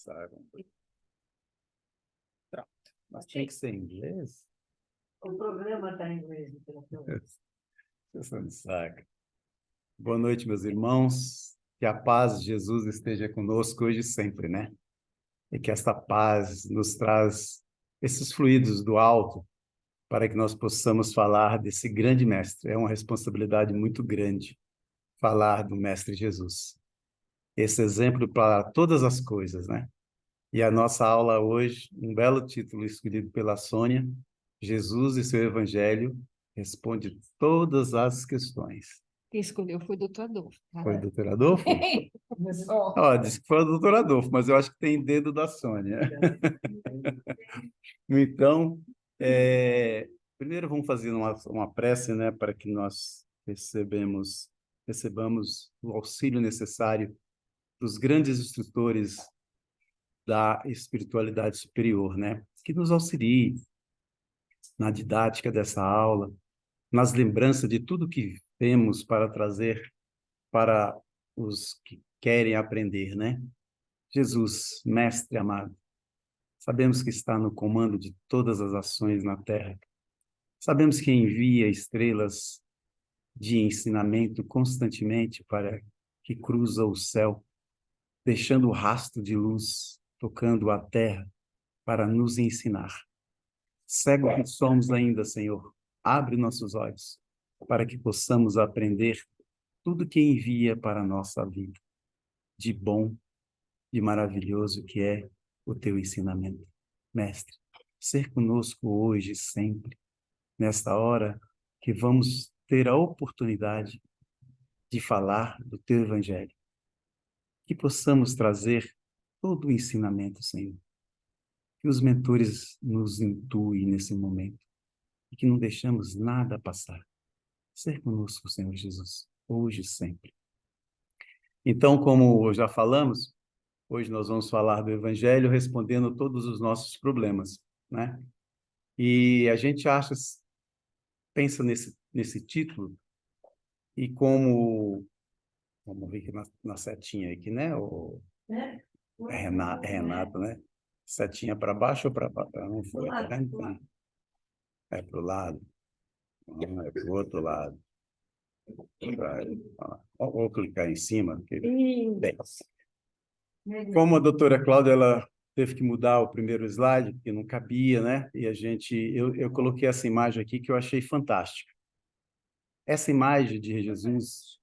Sabe? Pronto. Mas tinha que ser em inglês? O programa está em inglês, literatura. Você não saca. Boa noite, meus irmãos. Que a paz de Jesus esteja conosco hoje e sempre, né? E que esta paz nos traz esses fluidos do alto para que nós possamos falar desse grande mestre. É uma responsabilidade muito grande falar do mestre Jesus. Esse exemplo para todas as coisas, né? E a nossa aula hoje, um belo título escolhido pela Sônia, Jesus e seu Evangelho responde todas as questões. Quem escolheu foi o doutor Adolfo. Foi o doutor Adolfo? Começou. Ó, disse que foi o doutor Adolfo, mas eu acho que tem dedo da Sônia. Então, primeiro vamos fazer uma prece, né, para que nós recebamos o auxílio necessário dos grandes instrutores da espiritualidade superior, né, que nos auxilie na didática dessa aula, nas lembranças de tudo que temos para trazer para os que querem aprender, né? Jesus, mestre amado, sabemos que está no comando de todas as ações na Terra. Sabemos que envia estrelas de ensinamento constantemente para que cruza o céu, deixando o rastro de luz, tocando a terra para nos ensinar. Cego que somos ainda, Senhor, abre nossos olhos para que possamos aprender tudo que envia para a nossa vida, de bom, de maravilhoso que é o teu ensinamento. Mestre, ser conosco hoje e sempre, nesta hora que vamos ter a oportunidade de falar do teu evangelho. Que possamos trazer todo o ensinamento, Senhor. Que os mentores nos intuem nesse momento e que não deixamos nada passar. Ser conosco, Senhor Jesus, hoje e sempre. Então, como já falamos, hoje nós vamos falar do evangelho respondendo todos os nossos problemas, né? E a gente pensa nesse título e como vamos ver aqui na setinha aqui, né? Renato, né? Setinha para baixo ou para baixo? Não foi, tá vendo? É para o lado. Não, é para o outro lado. Vou clicar em cima. Bem, como a doutora Cláudia, ela teve que mudar o primeiro slide, porque não cabia, né? E eu coloquei essa imagem aqui que eu achei fantástica. Essa imagem de Jesus,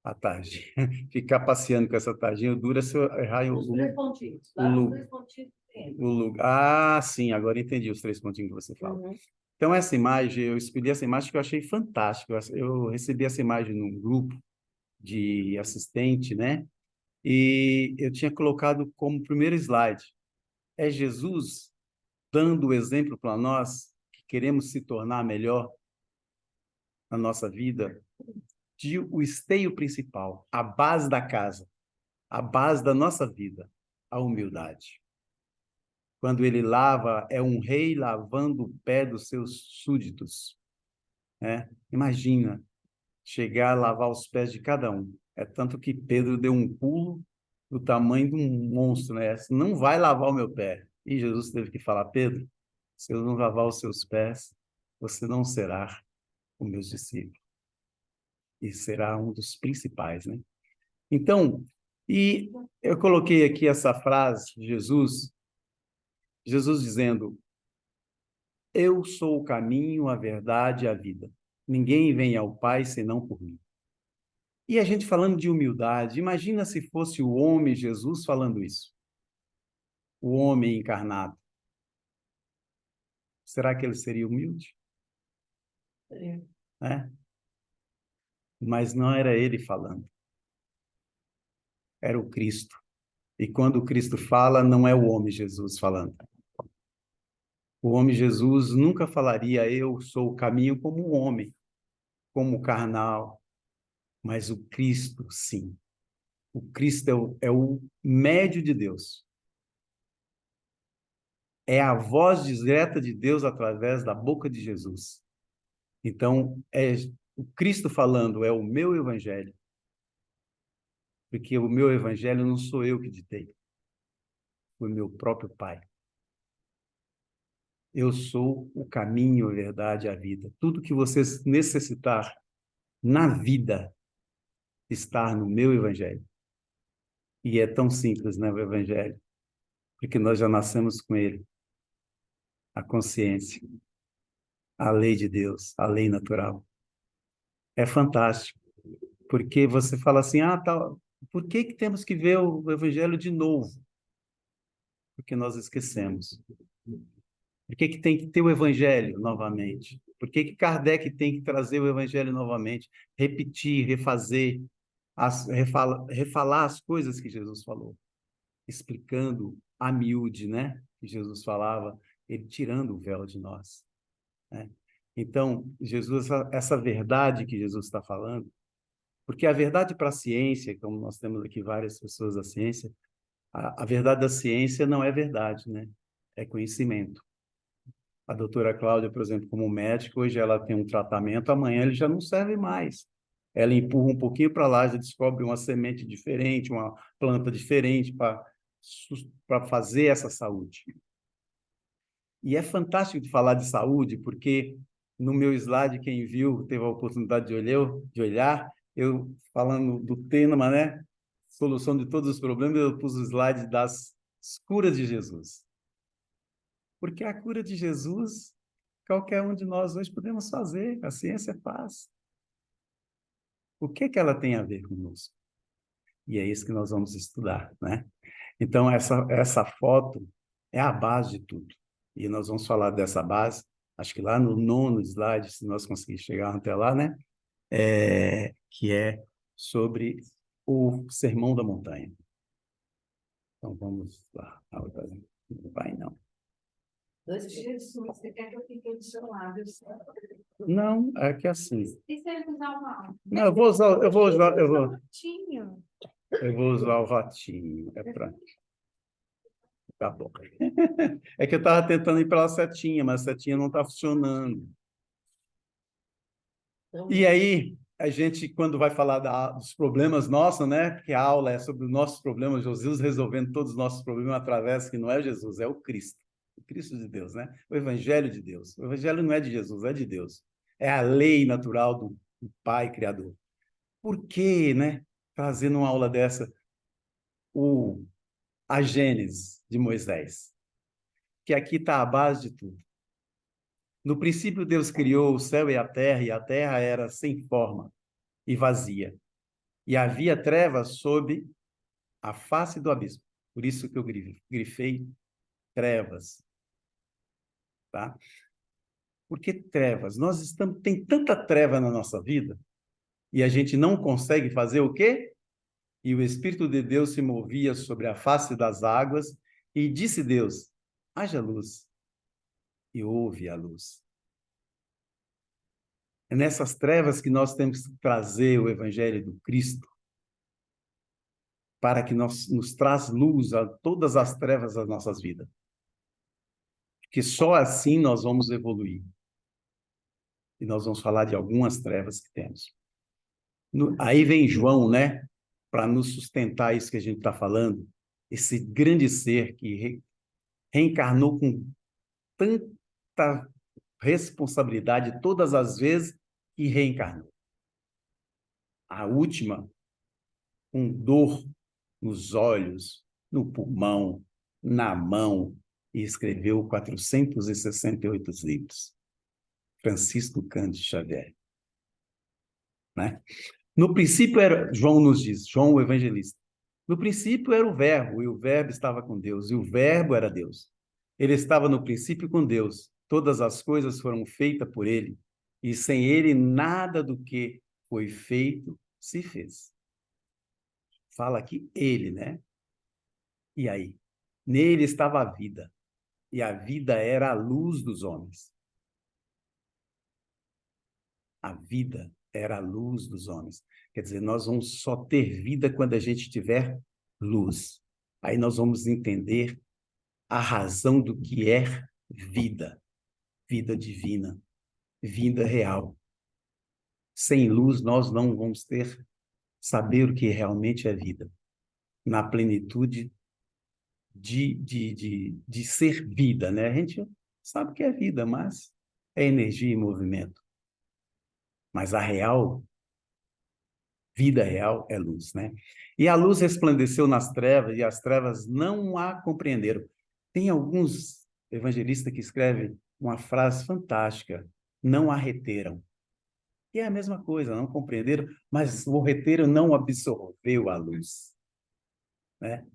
a tarde, ficar passeando com essa tardinha, dura se eu errar Os três pontinhos. Os três pontinhos. o lugar. Ah, sim, agora entendi os três pontinhos que você fala. Uhum. Então, essa imagem, eu escolhi essa imagem que eu achei fantástica. Eu recebi essa imagem num grupo de assistente, né? E eu tinha colocado como primeiro slide. É Jesus dando o exemplo para nós que queremos se tornar melhor na nossa vida, de o esteio principal, a base da casa, a base da nossa vida, a humildade. Quando ele lava, é um rei lavando o pé dos seus súditos, né? Imagina chegar a lavar os pés de cada um. É tanto que Pedro deu um pulo do tamanho de um monstro, né? Não vai lavar o meu pé. E Jesus teve que falar, Pedro, se eu não lavar os seus pés, você não será o meu discípulo. E será um dos principais, né? Então, e eu coloquei aqui essa frase de Jesus dizendo, eu sou o caminho, a verdade e a vida. Ninguém vem ao Pai senão por mim. E a gente falando de humildade, imagina se fosse o homem Jesus falando isso. O homem encarnado. Será que ele seria humilde? Seria. Né? Mas não era ele falando. Era o Cristo. E quando o Cristo fala, não é o homem Jesus falando. O homem Jesus nunca falaria, eu sou o caminho como um homem, como carnal. Mas o Cristo, sim. O Cristo é o médio de Deus. É a voz direta de Deus através da boca de Jesus. Então, é o Cristo falando, é o meu evangelho. Porque o meu evangelho não sou eu que ditei. foi meu próprio Pai. Eu sou o caminho, a verdade e a vida. Tudo que você necessitar na vida está no meu Evangelho. E é tão simples, né, o Evangelho? Porque nós já nascemos com ele. A consciência, a lei de Deus, a lei natural. É fantástico. Porque você fala assim, por que que temos que ver o Evangelho de novo? Porque nós esquecemos. Por que que tem que ter o Evangelho novamente? Por que que Kardec tem que trazer o Evangelho novamente? Repetir, refazer, refalar as coisas que Jesus falou, explicando a miúde, né? Que Jesus falava, ele tirando o véu de nós, né? Então, Jesus, essa verdade que Jesus está falando, porque a verdade para a ciência, como nós temos aqui várias pessoas da ciência, a verdade da ciência não é verdade, né? É conhecimento. A doutora Cláudia, por exemplo, como médica, hoje ela tem um tratamento, amanhã ele já não serve mais. Ela empurra um pouquinho para lá, já descobre uma semente diferente, uma planta diferente para fazer essa saúde. E é fantástico de falar de saúde, porque no meu slide, quem viu, teve a oportunidade de olhar, eu falando do tema, né? Solução de todos os problemas, eu pus o slide das curas de Jesus. Porque a cura de Jesus, qualquer um de nós hoje podemos fazer, a ciência faz. O que que ela tem a ver conosco? E é isso que nós vamos estudar, né? Então, essa foto é a base de tudo. E nós vamos falar dessa base, acho que lá no 9º slide, se nós conseguirmos chegar até lá, né? Que é sobre o Sermão da Montanha. Então, vamos lá. Não vai, não. Jesus, você quer que eu fique do seu lado? Não, é que assim. E se ele usar uma... Não, eu vou usar o ratinho. É pra... Tá bom. É que eu estava tentando ir pela setinha, mas a setinha não está funcionando. E aí, a gente, quando vai falar dos problemas nossos, né? Porque a aula é sobre os nossos problemas, Jesus resolvendo todos os nossos problemas através, que não é Jesus, é o Cristo. O Cristo de Deus, né? O Evangelho de Deus. O Evangelho não é de Jesus, é de Deus. É a lei natural do Pai Criador. Por que, né? Trazendo uma aula dessa, a Gênese de Moisés, que aqui está a base de tudo. No princípio, Deus criou o céu e a terra era sem forma e vazia. E havia trevas sob a face do abismo. Por isso que eu grifei trevas. Tá? Por que trevas? Tem tanta treva na nossa vida e a gente não consegue fazer o quê? E o Espírito de Deus se movia sobre a face das águas e disse Deus, haja luz. E houve a luz. É nessas trevas que nós temos que trazer o Evangelho do Cristo para que nos traz luz a todas as trevas das nossas vidas. Porque só assim nós vamos evoluir. E nós vamos falar de algumas trevas que temos. Aí vem João, né? Para nos sustentar isso que a gente está falando. Esse grande ser que reencarnou com tanta responsabilidade todas as vezes que reencarnou. A última, com dor nos olhos, no pulmão, na mão, e escreveu 468 livros. Francisco Cândido Xavier. Né? No princípio era, João nos diz, João o evangelista, no princípio era o verbo, e o verbo estava com Deus, e o verbo era Deus. Ele estava no princípio com Deus. Todas as coisas foram feitas por ele, e sem ele nada do que foi feito se fez. Fala aqui ele, né? E aí? Nele estava a vida, e a vida era a luz dos homens. A vida era a luz dos homens. Quer dizer, nós vamos só ter vida quando a gente tiver luz. Aí nós vamos entender a razão do que é vida. Vida divina, vida real. Sem luz, nós não vamos saber o que realmente é vida, na plenitude de ser vida, né? A gente sabe que é vida, mas é energia e movimento. Mas a real, vida real é luz, né? E a luz resplandeceu nas trevas e as trevas não a compreenderam. Tem alguns evangelistas que escrevem uma frase fantástica: não a reteram. E é a mesma coisa, não compreenderam, mas o reteram não absorveu a luz, né?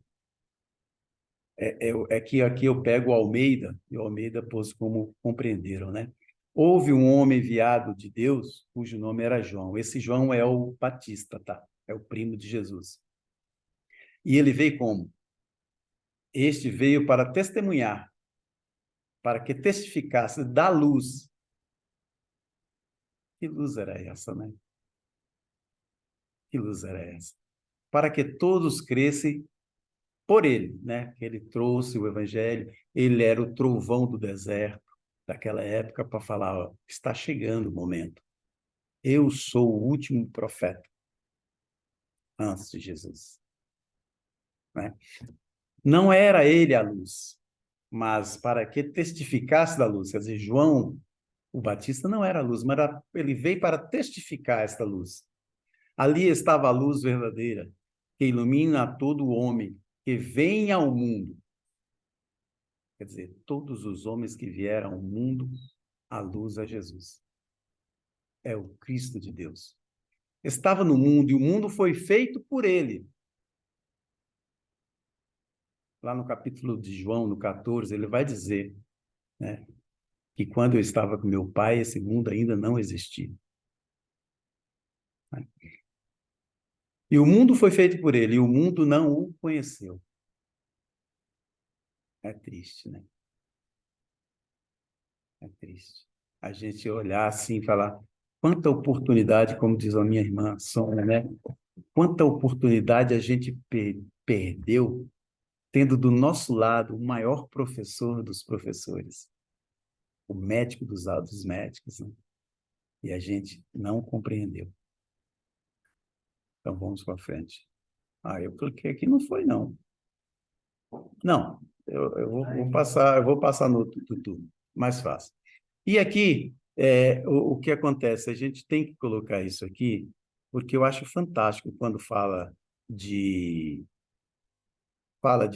É que aqui eu pego o Almeida, e o Almeida pôs como compreenderam, né? Houve um homem enviado de Deus, cujo nome era João. Esse João é o Batista, tá? É o primo de Jesus. E ele veio como? Este veio para testemunhar, para que testificasse da luz. Que luz era essa, né? Que luz era essa? Para que todos crescem por ele, né? Ele trouxe o evangelho, ele era o trovão do deserto daquela época para falar, ó, está chegando o momento. Eu sou o último profeta antes de Jesus, né? Não era ele a luz, mas para que testificasse da luz. Quer dizer, João, o Batista, não era a luz, mas ele veio para testificar esta luz. Ali estava a luz verdadeira, que ilumina a todo homem que vem ao mundo. Quer dizer, todos os homens que vieram ao mundo, a luz é Jesus. É o Cristo de Deus. Estava no mundo e o mundo foi feito por ele. Lá no capítulo de João, no 14, ele vai dizer, né, que quando eu estava com meu pai, esse mundo ainda não existia. E o mundo foi feito por ele, e o mundo não o conheceu. É triste, né? É triste. A gente olhar assim e falar, quanta oportunidade, como diz a minha irmã Sônia, né? Quanta oportunidade a gente perdeu tendo do nosso lado o maior professor dos professores, o médico dos médicos, né? E a gente não compreendeu. Então vamos para frente. Ah, eu cliquei aqui, não foi não. Não, eu vou passar no tudo, mais fácil. E aqui, o que acontece? A gente tem que colocar isso aqui, porque eu acho fantástico quando fala de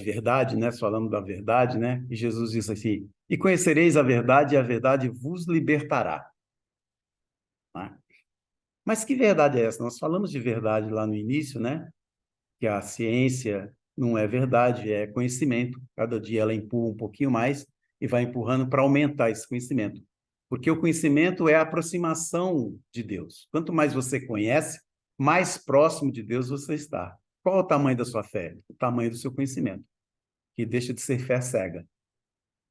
verdade, né? Falando da verdade, né? E Jesus diz assim: e conhecereis a verdade, e a verdade vos libertará. Né? Mas que verdade é essa? Nós falamos de verdade lá no início, né? Que a ciência não é verdade, é conhecimento. Cada dia ela empurra um pouquinho mais e vai empurrando para aumentar esse conhecimento. Porque o conhecimento é a aproximação de Deus. Quanto mais você conhece, mais próximo de Deus você está. Qual é o tamanho da sua fé? O tamanho do seu conhecimento, que deixa de ser fé cega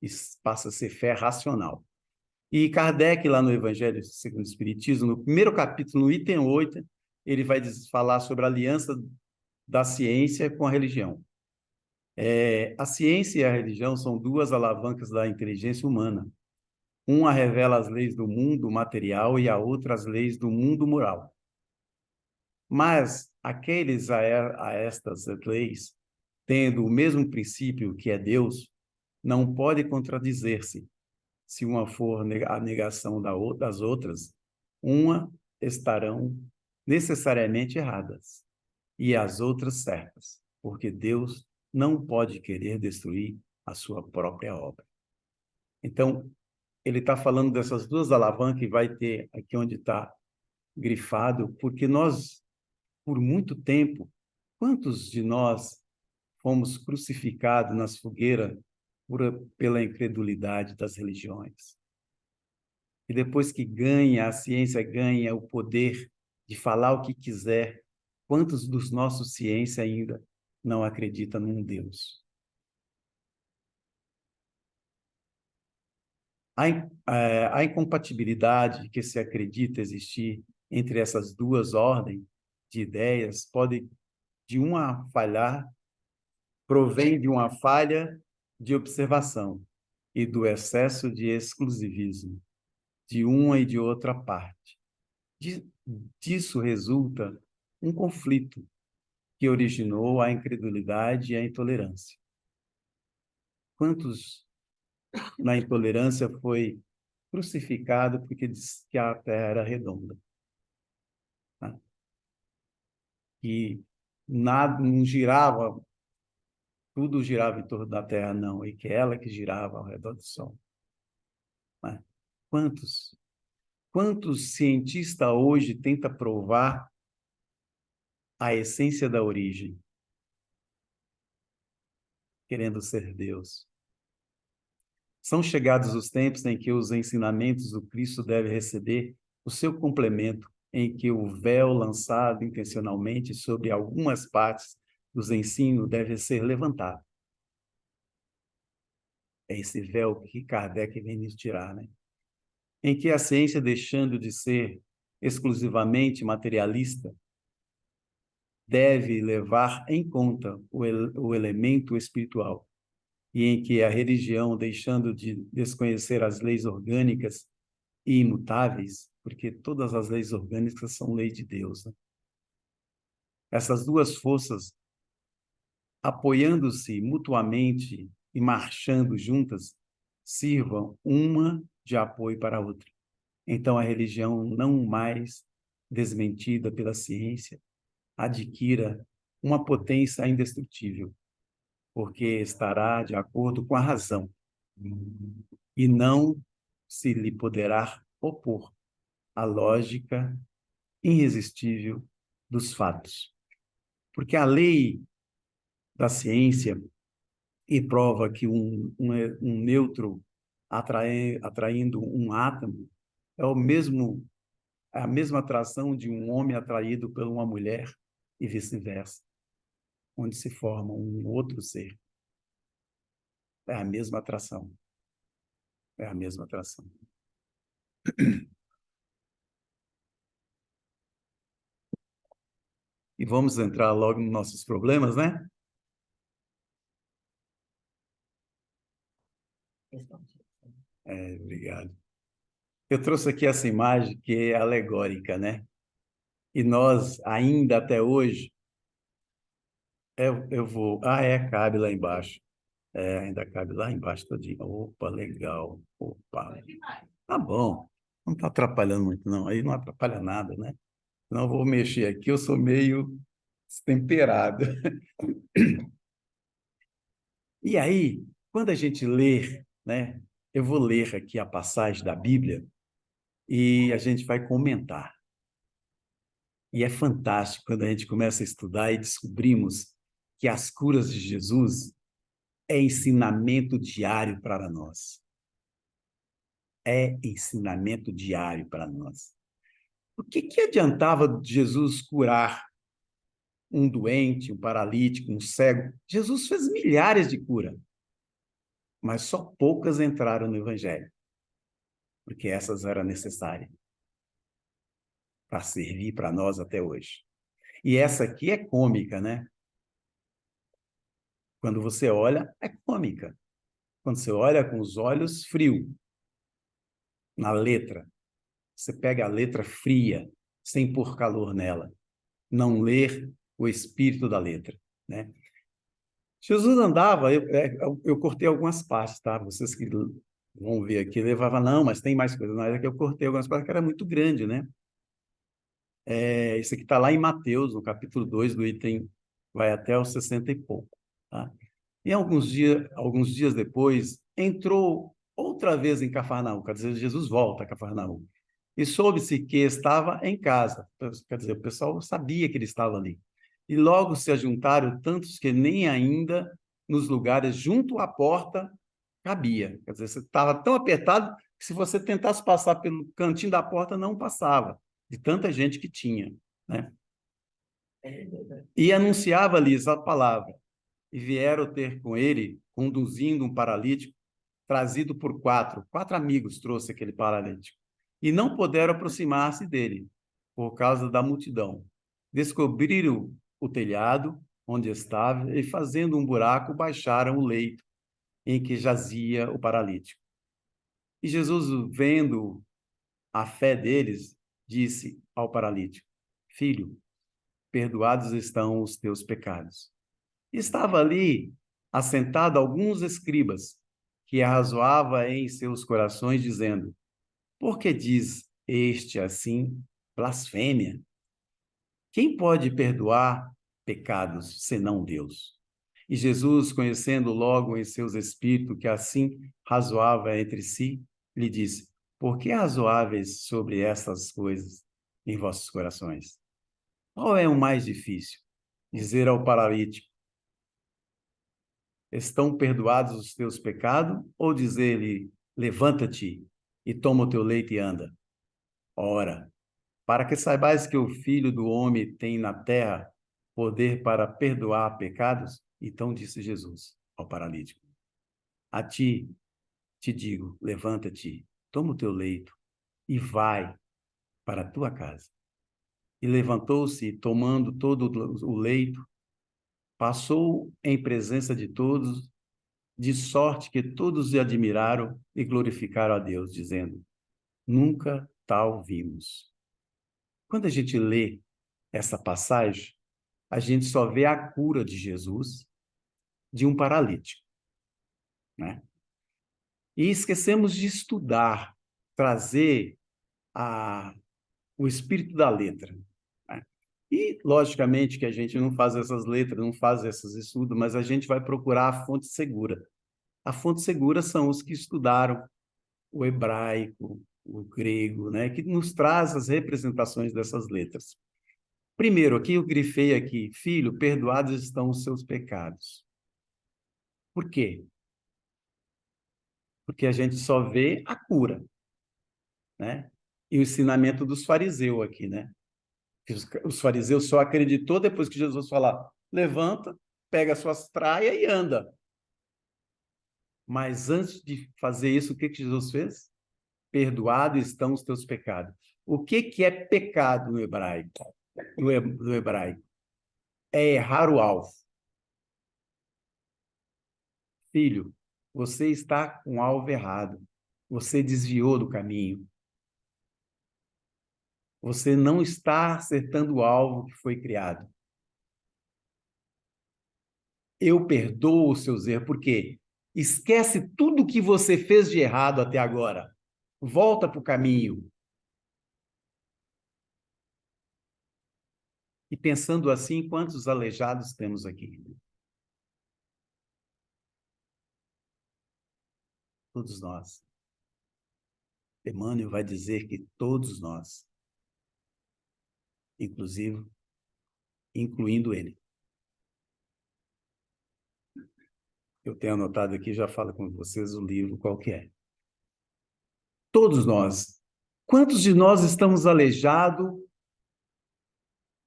e passa a ser fé racional. E Kardec, lá no Evangelho segundo o Espiritismo, no primeiro capítulo, no item 8, ele vai falar sobre a aliança da ciência com a religião. A ciência e a religião são duas alavancas da inteligência humana. Uma revela as leis do mundo material e a outra as leis do mundo moral. Mas aqueles a estas leis, tendo o mesmo princípio que é Deus, não pode contradizer-se. Se uma for a negação das outras, uma estarão necessariamente erradas e as outras certas, porque Deus não pode querer destruir a sua própria obra. Então, ele está falando dessas duas alavancas e vai ter aqui onde está grifado, porque nós, por muito tempo, quantos de nós fomos crucificados nas fogueiras pela incredulidade das religiões? E depois que ganha, a ciência ganha o poder de falar o que quiser, quantos dos nossos ciência ainda não acreditam num Deus? A incompatibilidade que se acredita existir entre essas duas ordens de ideias pode, de uma falhar, provém de uma falha de observação e do excesso de exclusivismo de uma e de outra parte. Disso resulta um conflito que originou a incredulidade e a intolerância. Quantos na intolerância foi crucificado porque disse que a terra era redonda? Tá? Que nada, não girava, tudo girava em torno da terra, não, e que ela que girava ao redor do sol. Né? Quantos? Quantos cientistas hoje tentam provar a essência da origem, querendo ser Deus? São chegados os tempos em que os ensinamentos do Cristo devem receber o seu complemento, em que o véu lançado intencionalmente sobre algumas partes dos ensinos deve ser levantado. É esse véu que Kardec vem nos tirar, né? Em que a ciência, deixando de ser exclusivamente materialista, deve levar em conta o elemento espiritual, e em que a religião, deixando de desconhecer as leis orgânicas e imutáveis, porque todas as leis orgânicas são lei de Deus, né? Essas duas forças, apoiando-se mutuamente e marchando juntas, sirvam uma de apoio para a outra. Então, a religião, não mais desmentida pela ciência, adquira uma potência indestrutível, porque estará de acordo com a razão e não se lhe poderá opor à lógica irresistível dos fatos. Porque a lei da ciência e prova que um nêutron atraindo um átomo é a mesma atração de um homem atraído por uma mulher e vice-versa, onde se forma um outro ser. É a mesma atração. É a mesma atração. E vamos entrar logo nos nossos problemas, né? Obrigado. Eu trouxe aqui essa imagem que é alegórica, né? E nós, ainda até hoje, eu vou... cabe lá embaixo. Ainda cabe lá embaixo todinho. Opa, legal. Opa. Tá bom. Não está atrapalhando muito, não. Aí não atrapalha nada, né? Não eu vou mexer aqui, eu sou meio destemperado. E aí, quando a gente lê, né? Eu vou ler aqui a passagem da Bíblia e a gente vai comentar. E é fantástico quando a gente começa a estudar e descobrimos que as curas de Jesus é ensinamento diário para nós. É ensinamento diário para nós. O que adiantava Jesus curar um doente, um paralítico, um cego? Jesus fez milhares de curas, mas só poucas entraram no Evangelho, porque essas eram necessárias para servir para nós até hoje. E essa aqui é cômica, né? Quando você olha, é cômica. Quando você olha com os olhos frios na letra, você pega a letra fria, sem pôr calor nela, não ler o espírito da letra, né? Jesus andava, eu cortei algumas partes, tá? Vocês que vão ver aqui, levava, não, mas tem mais coisa. Não, é que eu cortei algumas partes que era muito grande, né? Isso aqui está lá em Mateus, no capítulo 2, do item, vai até os 60 e pouco, tá? E alguns dias depois, entrou outra vez em Cafarnaum, quer dizer, Jesus volta a Cafarnaum. E soube-se que estava em casa, quer dizer, o pessoal sabia que ele estava ali. E logo se ajuntaram tantos que nem ainda nos lugares junto à porta cabia. Quer dizer, você estava tão apertado que se você tentasse passar pelo cantinho da porta, não passava, de tanta gente que tinha, né? E anunciava-lhes a palavra. E vieram ter com ele, conduzindo um paralítico, trazido por quatro amigos trouxe aquele paralítico. E não puderam aproximar-se dele, por causa da multidão. Descobriram o telhado onde estava e, fazendo um buraco, baixaram o leito em que jazia o paralítico. E Jesus, vendo a fé deles, disse ao paralítico: Filho, perdoados estão os teus pecados. Estava ali assentado alguns escribas, que arrazoava em seus corações, dizendo: por que diz este assim blasfêmia? Quem pode perdoar pecados senão Deus? E Jesus, conhecendo logo em seus espíritos que assim razoava entre si, lhe disse: por que razoáveis sobre estas coisas em vossos corações? Qual é o mais difícil? Dizer ao paralítico: estão perdoados os teus pecados? Ou dizer-lhe: levanta-te e toma o teu leito e anda? Ora, para que saibais que o Filho do Homem tem na terra poder para perdoar pecados, então disse Jesus ao paralítico: a ti te digo, levanta-te, toma o teu leito e vai para a tua casa. E levantou-se, tomando todo o leito, passou em presença de todos, de sorte que todos o admiraram e glorificaram a Deus, dizendo: nunca tal vimos. Quando a gente lê essa passagem, a gente só vê a cura de Jesus de um paralítico, né? E esquecemos de estudar, trazer o espírito da letra, né? E, logicamente, que a gente não faz essas letras, não faz esses estudos, mas a gente vai procurar a fonte segura. A fonte segura são os que estudaram o hebraico, o grego, né? Que nos traz as representações dessas letras. Primeiro, aqui eu grifei aqui: filho, perdoados estão os seus pecados. Por quê? Porque a gente só vê a cura, né? E o ensinamento dos fariseus aqui, né? Os fariseus só acreditou depois que Jesus falar: levanta, pega as suas traias e anda. Mas antes de fazer isso, o que Jesus fez? Perdoados estão os teus pecados. O que é pecado no hebraico? No hebraico? É errar o alvo. Filho, você está com o alvo errado. Você desviou do caminho. Você não está acertando o alvo que foi criado. Eu perdoo os seus erros, porque esquece tudo que você fez de errado até agora. Volta para o caminho. E pensando assim, quantos aleijados temos aqui? Todos nós. Emmanuel vai dizer que todos nós, inclusive, incluindo ele. Eu tenho anotado aqui, já falo com vocês o livro qual que é. Todos nós. Quantos de nós estamos aleijados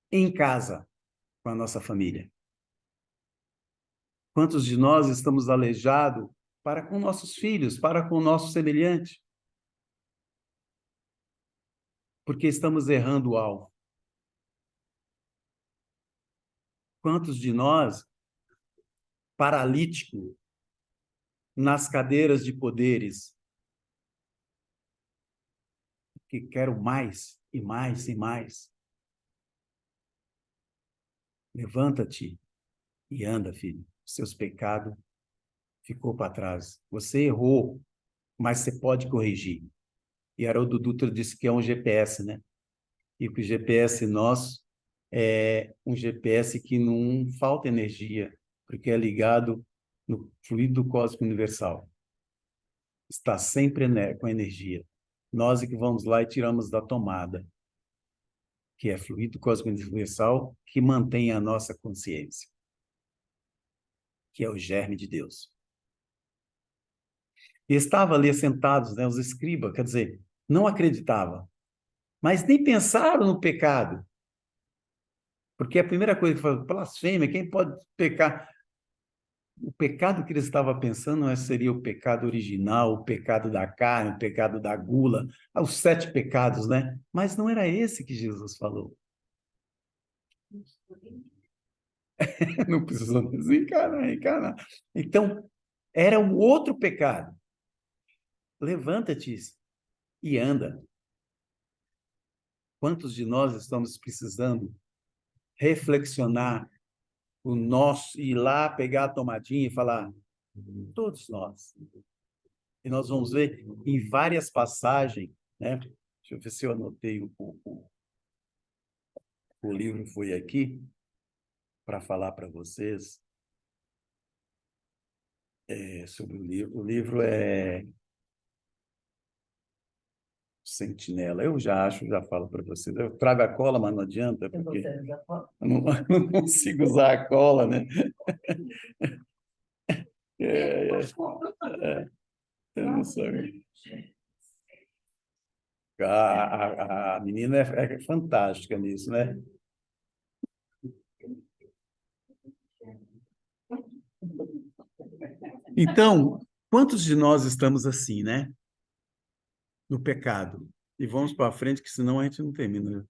em casa com a nossa família? Quantos de nós estamos aleijados para com nossos filhos, para com o nosso semelhante? Porque estamos errando o alvo. Quantos de nós, paralítico, nas cadeiras de poderes, que quero mais e mais e mais? Levanta-te e anda, filho. Seus pecados ficou para trás. Você errou, mas você pode corrigir. E Haroldo Dutra disse que é um GPS, né? E que o GPS nosso é um GPS que não falta energia, porque é ligado no fluido cósmico universal. Está sempre com energia. Nós é que vamos lá e tiramos da tomada, que é fluido cósmico universal, que mantém a nossa consciência, que é o germe de Deus. E estava ali sentados, né, os escribas, quer dizer, não acreditava, mas nem pensaram no pecado. Porque a primeira coisa que fala, blasfêmia, quem pode pecar? O pecado que ele estava pensando seria o pecado original, o pecado da carne, o pecado da gula, os 7 pecados, né? Mas não era esse que Jesus falou. Não precisou desencarnar, encarnar. Então, era um outro pecado. Levanta-te e anda. Quantos de nós estamos precisando reflexionar o nosso, ir lá, pegar a tomadinha e falar, todos nós. E nós vamos ver em várias passagens, né? Deixa eu ver se eu anotei o livro foi aqui para falar para vocês sobre o livro. O livro é Sentinela. Eu já acho, já falo para vocês. Eu trago a cola, mas não adianta, porque eu não consigo usar a cola, né? É, eu não sei. A menina é fantástica nisso, né? Então, quantos de nós estamos assim, né? No pecado. E vamos para frente, que senão a gente não termina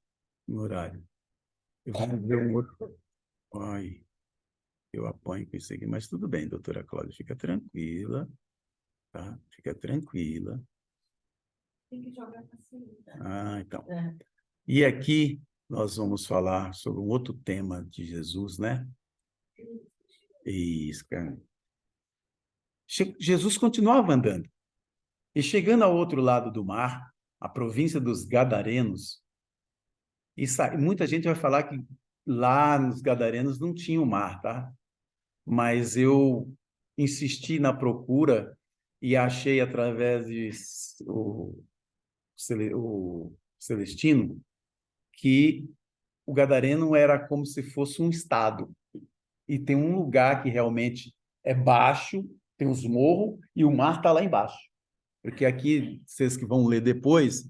no horário. Eu vou ver um outro. Ai, eu apanho com isso aqui, mas tudo bem, doutora Cláudia, fica tranquila, tá? Fica tranquila. Tem que jogar pra cima. Ah, então. E aqui nós vamos falar sobre um outro tema de Jesus, né? Isso, cara. Jesus continuava andando. E chegando ao outro lado do mar, a província dos Gadarenos, muita gente vai falar que lá nos Gadarenos não tinha o mar, tá? Mas eu insisti na procura e achei através de o Celestino que o Gadareno era como se fosse um estado. E tem um lugar que realmente é baixo, tem os morros, e o mar está lá embaixo. Porque aqui, vocês que vão ler depois,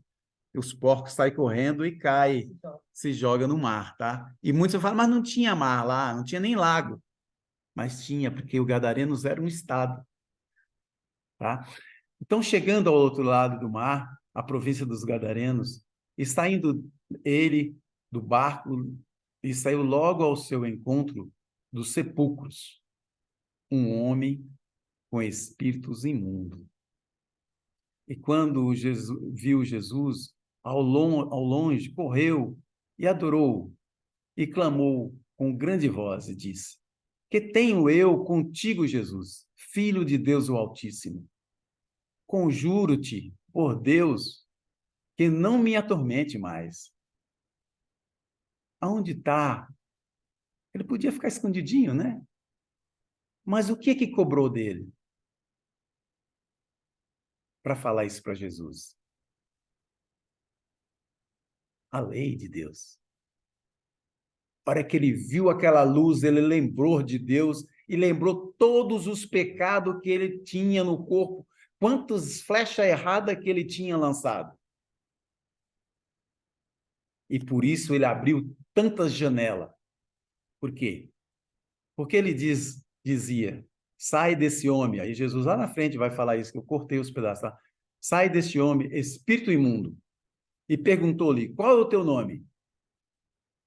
os porcos saem correndo e caem, se joga no mar, tá? E muitos falam, mas não tinha mar lá, não tinha nem lago. Mas tinha, porque o Gadarenos era um estado, tá? Então, chegando ao outro lado do mar, a província dos Gadarenos, e saindo ele do barco e saiu logo ao seu encontro dos sepulcros, um homem com espíritos imundos. E quando viu Jesus ao longe, correu e adorou, e clamou com grande voz e disse: Que tenho eu contigo, Jesus, Filho de Deus o Altíssimo? Conjuro-te, por Deus, que não me atormente mais. Aonde está? Ele podia ficar escondidinho, né? Mas o que cobrou dele para falar isso para Jesus? A lei de Deus. A hora que ele viu aquela luz, ele lembrou de Deus e lembrou todos os pecados que ele tinha no corpo, quantas flechas erradas que ele tinha lançado. E por isso ele abriu tantas janelas. Por quê? Porque ele dizia, sai desse homem. Aí Jesus lá na frente vai falar isso, que eu cortei os pedaços, tá? Sai desse homem, espírito imundo. E perguntou-lhe, qual é o teu nome?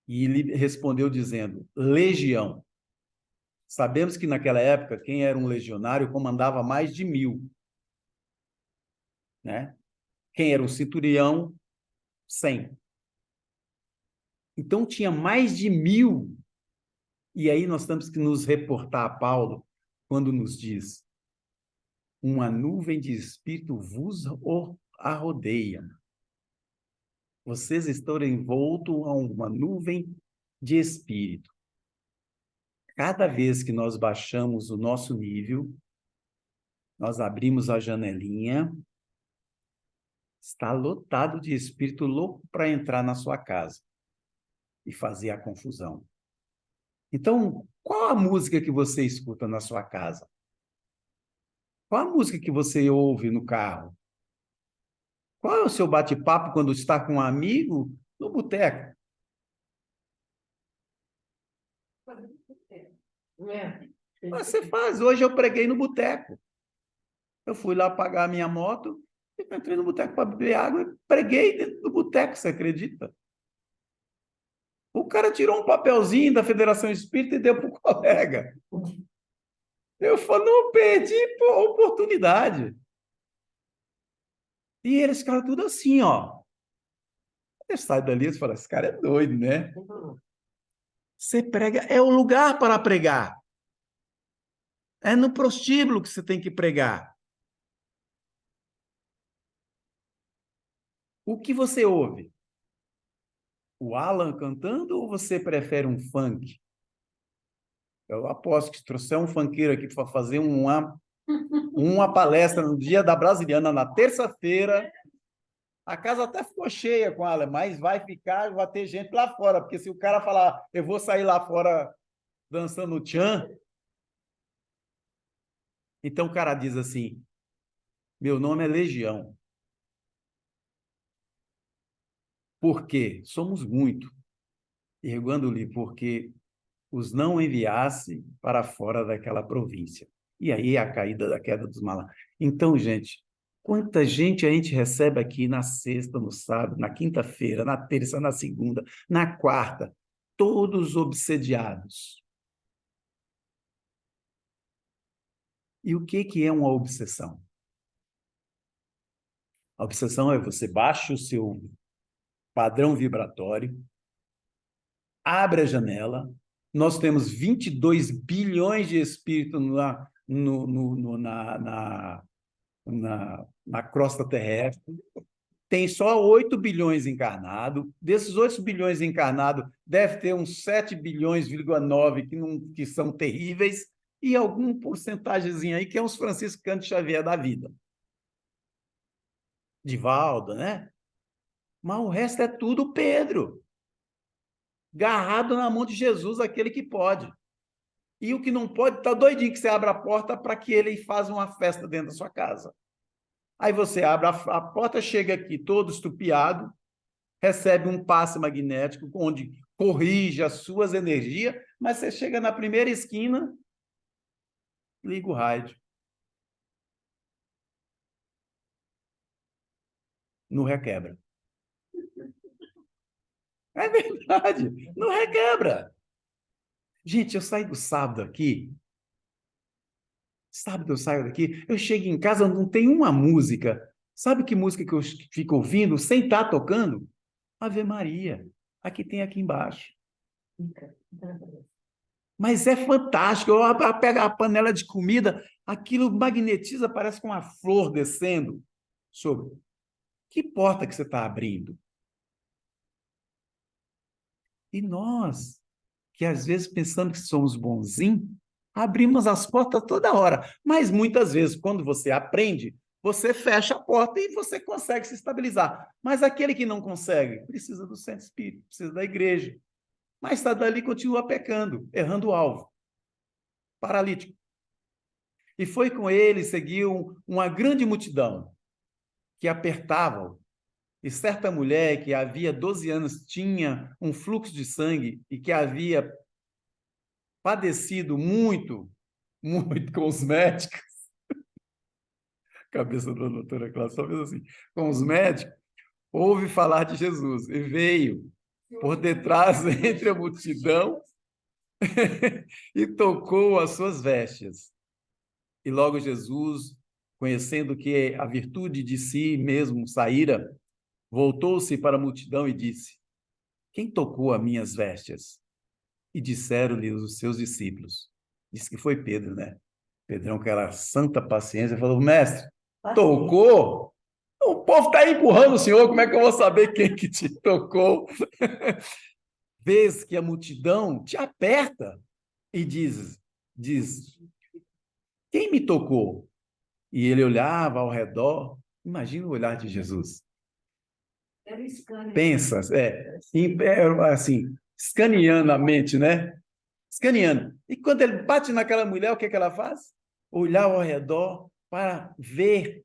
E ele respondeu dizendo, Legião. Sabemos que naquela época, quem era um legionário comandava mais de 1000. Né? Quem era um centurião, 100. Então, tinha mais de 1000. E aí nós temos que nos reportar a Paulo, quando nos diz, uma nuvem de espírito vos arrodeia. Vocês estão envoltos a uma nuvem de espírito. Cada vez que nós baixamos o nosso nível, nós abrimos a janelinha, está lotado de espírito louco para entrar na sua casa e fazer a confusão. Então, qual a música que você escuta na sua casa? Qual a música que você ouve no carro? Qual é o seu bate-papo quando está com um amigo no boteco? Você faz. Hoje eu preguei no boteco. Eu fui lá pagar a minha moto, entrei no boteco para beber água e preguei dentro do boteco, você acredita? O cara tirou um papelzinho da Federação Espírita e deu para o colega. Eu falei, não perdi a oportunidade. E eles ficaram tudo assim, ó. Eu saio dali e falo, esse cara é doido, né? Você prega, é o lugar para pregar. É no prostíbulo que você tem que pregar. O que você ouve? O Alan cantando ou você prefere um funk? Eu aposto que se trouxer um funkeiro aqui para fazer uma palestra no dia da Brasiliana, na terça-feira, a casa até ficou cheia com ela, mas vai ter gente lá fora, porque se o cara falar, eu vou sair lá fora dançando tchan, então o cara diz assim, meu nome é Legião. Por quê? Somos muito. Erguando-lhe, porque os não enviasse para fora daquela província. E aí a queda dos malandros. Então, gente, quanta gente a gente recebe aqui na sexta, no sábado, na quinta-feira, na terça, na segunda, na quarta, todos obsediados. E o que é uma obsessão? A obsessão é você baixa o seu padrão vibratório, abre a janela. Nós temos 22 bilhões de espíritos na crosta terrestre. Tem só 8 bilhões encarnados. Desses 8 bilhões encarnados, deve ter uns 7 bilhões,9 que são terríveis e algum porcentagemzinho aí que é uns franciscanos de Xavier da vida. Divaldo, né? Mas o resto é tudo Pedro. Garrado na mão de Jesus, aquele que pode. E o que não pode, tá doidinho que você abra a porta para que ele faça uma festa dentro da sua casa. Aí você abre a porta, chega aqui todo estupiado, recebe um passe magnético onde corrige as suas energias, mas você chega na primeira esquina, liga o rádio. Não requebra. É verdade, não requebra. Gente, eu saí do sábado aqui, sábado eu saio daqui, eu chego em casa, não tem uma música. Sabe que música que eu fico ouvindo sem estar tocando? Ave Maria. Aqui tem aqui embaixo. Mas é fantástico. Eu pego a panela de comida, aquilo magnetiza, parece com uma flor descendo sobre. Que porta que você está abrindo? E nós, que às vezes pensamos que somos bonzinhos, abrimos as portas toda hora. Mas muitas vezes, quando você aprende, você fecha a porta e você consegue se estabilizar. Mas aquele que não consegue, precisa do centro espírita, precisa da igreja. Mas está dali continua pecando, errando o alvo. Paralítico. E foi com ele, seguiu uma grande multidão que apertava-o. E certa mulher que havia 12 anos tinha um fluxo de sangue e que havia padecido muito, muito com os médicos, cabeça da doutora Cláudia só fez assim, com os médicos, ouve falar de Jesus e veio por detrás entre a multidão e tocou as suas vestes. E logo Jesus, conhecendo que a virtude de si mesmo saíra, voltou-se para a multidão e disse: quem tocou as minhas vestes? E disseram-lhe os seus discípulos. Disse que foi Pedro, né? Pedrão, com aquela santa paciência, falou: mestre, tocou? O povo está empurrando o senhor, como é que eu vou saber quem que te tocou? Vês que a multidão te aperta e diz, quem me tocou? E ele olhava ao redor, imagina o olhar de Jesus. Pensa, assim, escaneando a mente, né? Escaneando. E quando ele bate naquela mulher, o que ela faz? Olhar ao redor para ver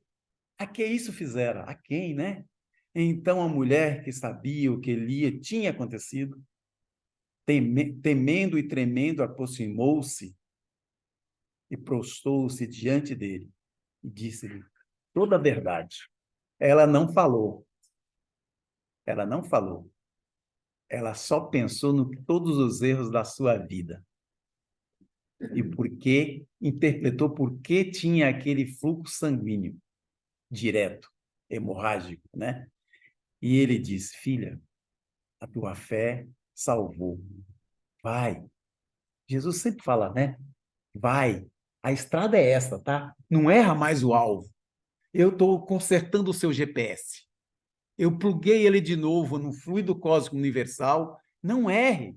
a que isso fizera, a quem, né? Então a mulher que sabia o que lhe tinha acontecido, temendo e tremendo, aproximou-se e prostou-se diante dele e disse-lhe toda a verdade. Ela não falou. Ela não falou. Ela só pensou em todos os erros da sua vida. E porque interpretou por que tinha aquele fluxo sanguíneo direto, hemorrágico, né? E ele disse: filha, a tua fé salvou. vai. Jesus sempre fala, né? Vai. A estrada é essa, tá? Não erra mais o alvo. Eu estou consertando o seu GPS. Eu pluguei ele de novo no fluido cósmico universal. Não erre.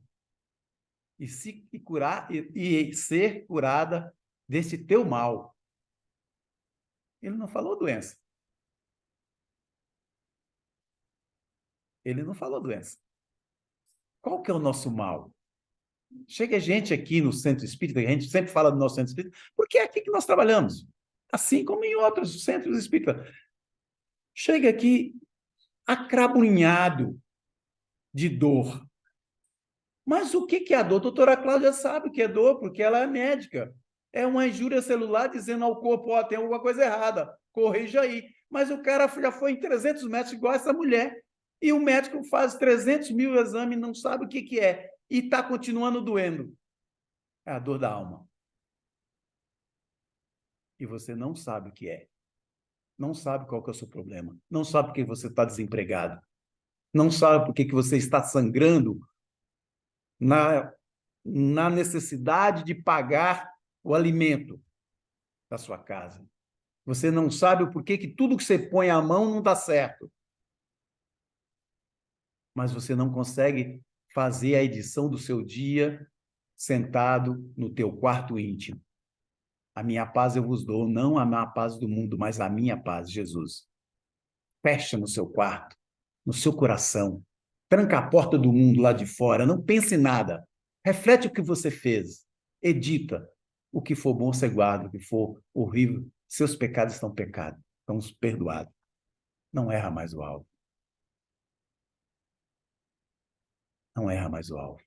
E ser curada desse teu mal. Ele não falou doença. Ele não falou doença. Qual que é o nosso mal? Chega gente aqui no centro espírita, a gente sempre fala do nosso centro espírita, porque é aqui que nós trabalhamos. Assim como em outros centros espíritas. Chega aqui acrabunhado de dor. Mas o que é a dor? A doutora Cláudia sabe o que é dor, porque ela é médica. É uma injúria celular dizendo ao corpo, ó, tem alguma coisa errada, corrija aí. Mas o cara já foi em 300 metros igual essa mulher. E o médico faz 300 mil exames e não sabe o que é. E está continuando doendo. É a dor da alma. E você não sabe o que é. Não sabe qual que é o seu problema. Não sabe por que você está desempregado. Não sabe por que você está sangrando na necessidade de pagar o alimento da sua casa. Você não sabe o porquê que tudo que você põe à mão não dá certo. Mas você não consegue fazer a edição do seu dia sentado no teu quarto íntimo. A minha paz eu vos dou, não a paz do mundo, mas a minha paz, Jesus. Fecha no seu quarto, no seu coração. Tranca a porta do mundo lá de fora, não pense em nada. Reflete o que você fez. Edita. O que for bom, você guarda. O que for horrível, seus pecados estão perdoados. Não erra mais o alvo. Não erra mais o alvo.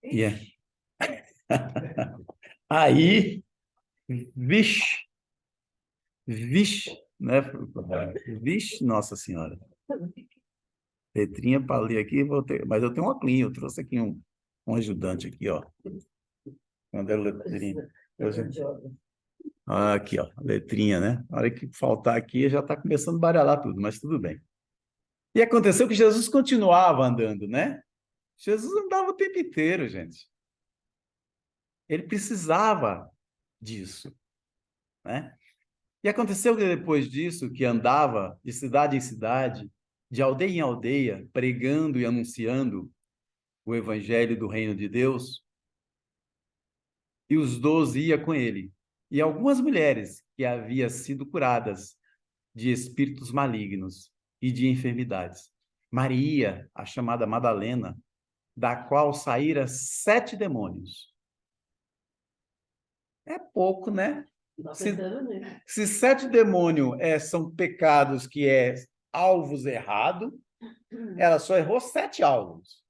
E é. Aí, vixe, né? Vixe, Nossa Senhora. Letrinha para ler aqui, mas eu tenho um óculos, eu trouxe aqui um ajudante aqui, ó. Quando é letrinha. Aqui, ó, letrinha, né? Na hora que faltar aqui, já está começando a baralhar tudo, mas tudo bem. E aconteceu que Jesus continuava andando, né? Jesus andava o tempo inteiro, gente. Ele precisava disso, né? E aconteceu que depois disso, que andava de cidade em cidade, de aldeia em aldeia, pregando e anunciando o evangelho do reino de Deus, e os 12 iam com ele. E algumas mulheres que haviam sido curadas de espíritos malignos e de enfermidades. Maria, a chamada Madalena, da qual saíra 7 demônios. É pouco, né? Se 7 demônios são pecados que alvos errados, ela só errou 7 alvos.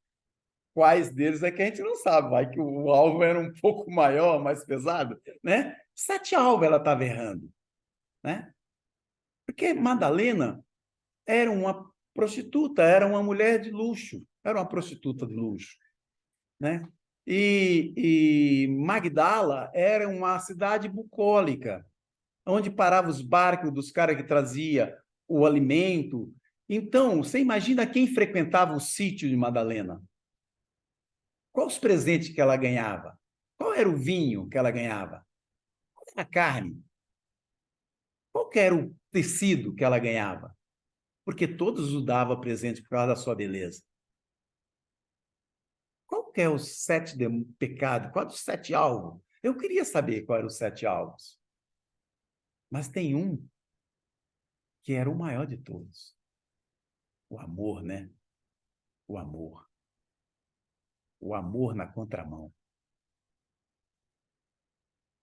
Quais deles é que a gente não sabe, vai que o alvo era um pouco maior, mais pesado, né? 7 alvos ela estava errando, né? Porque Madalena era uma prostituta, era uma mulher de luxo, era uma prostituta de luxo, né? E Magdala era uma cidade bucólica, onde paravam os barcos dos caras que traziam o alimento. Então, você imagina quem frequentava o sítio de Madalena? Quais os presentes que ela ganhava? Qual era o vinho que ela ganhava? Qual era a carne? Qual era o tecido que ela ganhava? Porque todos o davam presente por causa da sua beleza. Qual que é os 7 pecados? Qual os 7 alvos? Eu queria saber qual eram os 7 alvos. Mas tem um que era o maior de todos. O amor, né? O amor. O amor na contramão.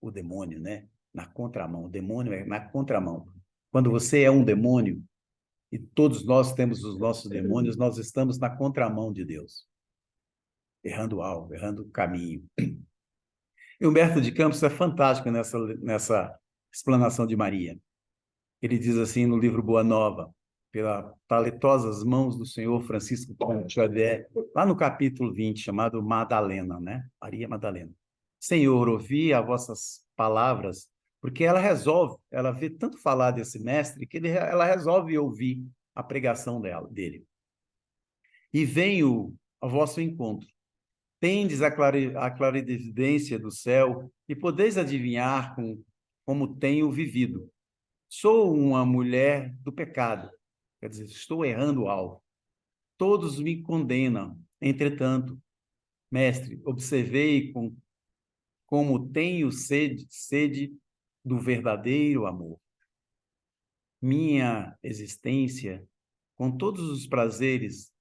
O demônio, né? Na contramão. O demônio é na contramão. Quando você é um demônio, e todos nós temos os nossos demônios, nós estamos na contramão de Deus. Errando o alvo, errando o caminho. E Humberto de Campos é fantástico nessa explanação de Maria. Ele diz assim no livro Boa Nova, pelas taletosas mãos do senhor Francisco Xavier, lá no capítulo 20, chamado Madalena, né? Maria Madalena. Senhor, ouvi as vossas palavras, porque ela vê tanto falar desse mestre, que ela resolve ouvir a pregação dele. e venho ao vosso encontro. Tendes a clarividência do céu e podeis adivinhar como tenho vivido. Sou uma mulher do pecado, quer dizer, estou errando o alvo. Todos me condenam. Entretanto, mestre, observei como tenho sede do verdadeiro amor. Minha existência, com todos os prazeres,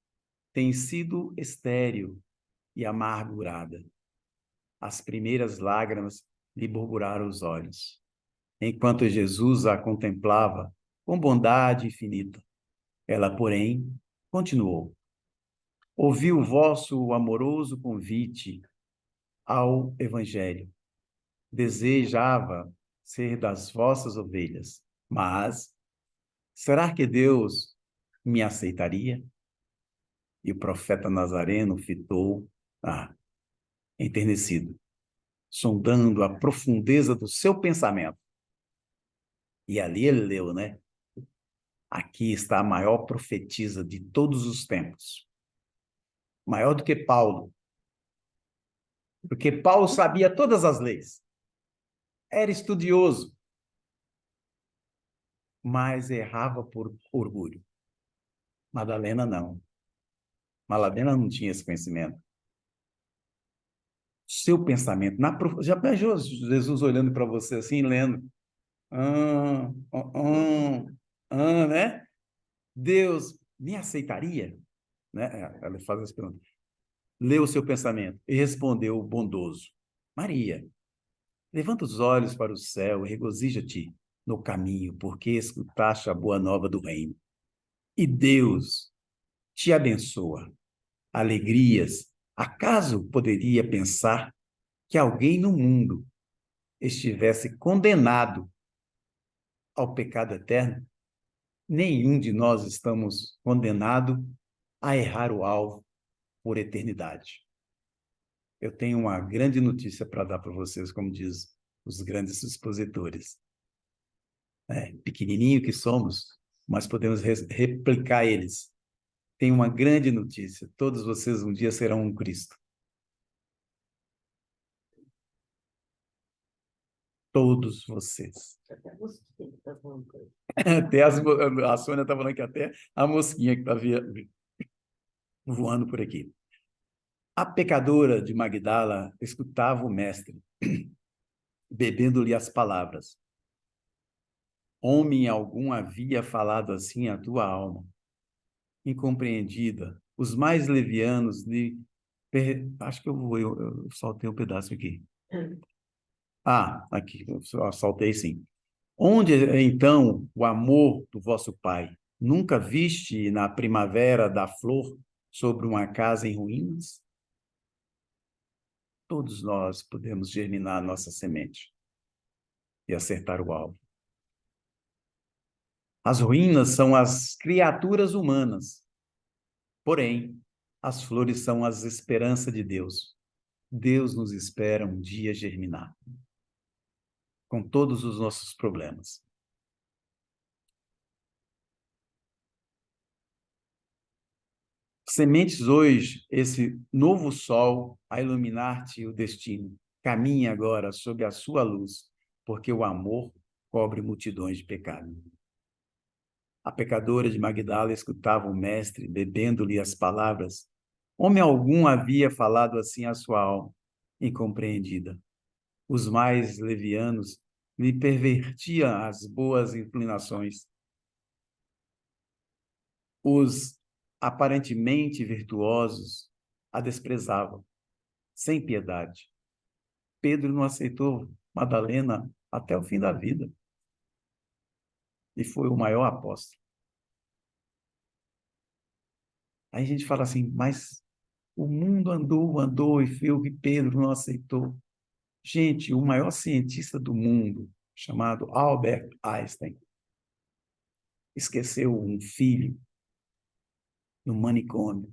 tem sido estéril e amargurada. As primeiras lágrimas lhe borburaram os olhos, enquanto Jesus a contemplava com bondade infinita. Ela, porém, continuou: ouvi o vosso amoroso convite ao Evangelho. Desejava ser das vossas ovelhas, mas será que Deus me aceitaria? E o profeta Nazareno fitou, enternecido, sondando a profundeza do seu pensamento. E ali ele leu, né? Aqui está a maior profetisa de todos os tempos. Maior do que Paulo. Porque Paulo sabia todas as leis. Era estudioso. Mas errava por orgulho. Madalena não. Madalena não tinha esse conhecimento. Seu pensamento. Já pensou Jesus olhando para você assim, lendo? Né? Deus me aceitaria? Né? Ela faz essa pergunta. Leu o seu pensamento e respondeu o bondoso: Maria, levanta os olhos para o céu e regozija-te no caminho, porque escutaste a boa nova do reino. E Deus te abençoa. Alegrias. Acaso poderia pensar que alguém no mundo estivesse condenado ao pecado eterno? Nenhum de nós estamos condenados a errar o alvo por eternidade. Eu tenho uma grande notícia para dar para vocês, como diz os grandes expositores. Pequenininho que somos, mas podemos replicar eles. Tenho uma grande notícia. Todos vocês um dia serão um Cristo. Todos vocês. Até a Sônia está falando que até a mosquinha que está voando por aqui. A pecadora de Magdala escutava o mestre, bebendo-lhe as palavras. Homem algum havia falado assim à tua alma, incompreendida. Os mais levianos lhe... Acho que eu saltei um pedaço aqui. Aqui, eu saltei sim. Onde, então, o amor do vosso pai? Nunca viste na primavera da flor sobre uma casa em ruínas? Todos nós podemos germinar nossa semente e acertar o alvo. As ruínas são as criaturas humanas, porém, as flores são as esperanças de Deus. Deus nos espera um dia germinar, com todos os nossos problemas. Sementes hoje esse novo sol a iluminar-te o destino. Caminhe agora sob a sua luz, porque o amor cobre multidões de pecado. A pecadora de Magdala escutava o mestre, bebendo-lhe as palavras. Homem algum havia falado assim à sua alma, incompreendida. Os mais levianos lhe pervertiam as boas inclinações. Os aparentemente virtuosos a desprezavam, sem piedade. Pedro não aceitou Madalena até o fim da vida. E foi o maior apóstolo. Aí a gente fala assim, mas o mundo andou e viu que Pedro não aceitou. Gente, o maior cientista do mundo, chamado Albert Einstein, esqueceu um filho no manicômio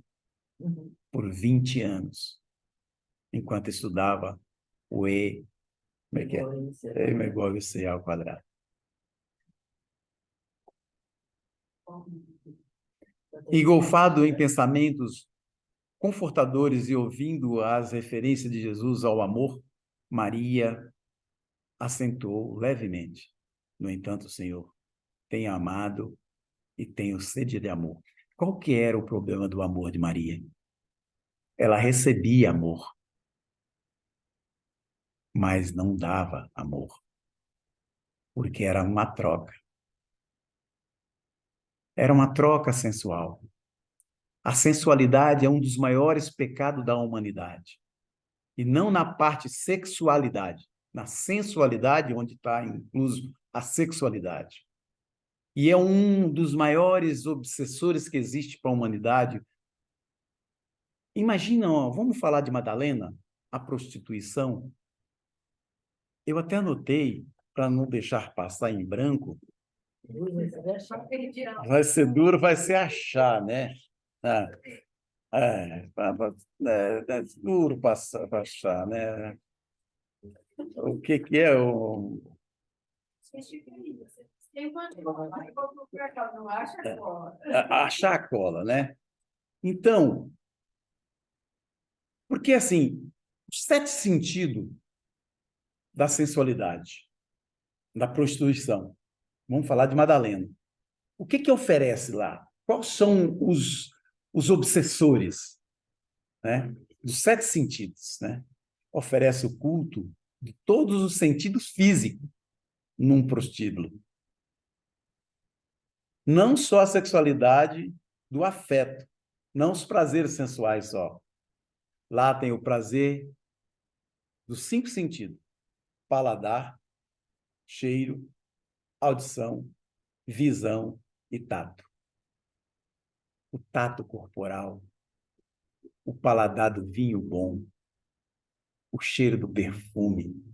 por 20 anos, enquanto estudava o E igual a C ao quadrado. Engolfado em pensamentos confortadores e ouvindo as referências de Jesus ao amor, Maria acentuou levemente: no entanto, Senhor, tenho amado e tenho sede de amor. Qual que era o problema do amor de Maria? Ela recebia amor, mas não dava amor, porque era uma troca. Era uma troca sensual. A sensualidade é um dos maiores pecados da humanidade. E não na parte sexualidade, na sensualidade, onde está incluso a sexualidade. E é um dos maiores obsessores que existe para a humanidade. Imagina, ó, vamos falar de Madalena, a prostituição. Eu até anotei, para não deixar passar em branco, vai ser duro, vai ser achar, né? Ah, é duro passar, achar, né? O que é o... Achar a cola, né? Então, porque assim, os 7 sentidos da sensualidade, da prostituição. Vamos falar de Madalena. O que oferece lá? Quais são os obsessores, né? Dos 7 sentidos, né? Oferece o culto de todos os sentidos físicos num prostíbulo. Não só a sexualidade do afeto, não os prazeres sensuais só. Lá tem o prazer dos 5 sentidos: paladar, cheiro, audição, visão e tato. O tato corporal, o paladar do vinho bom, o cheiro do perfume.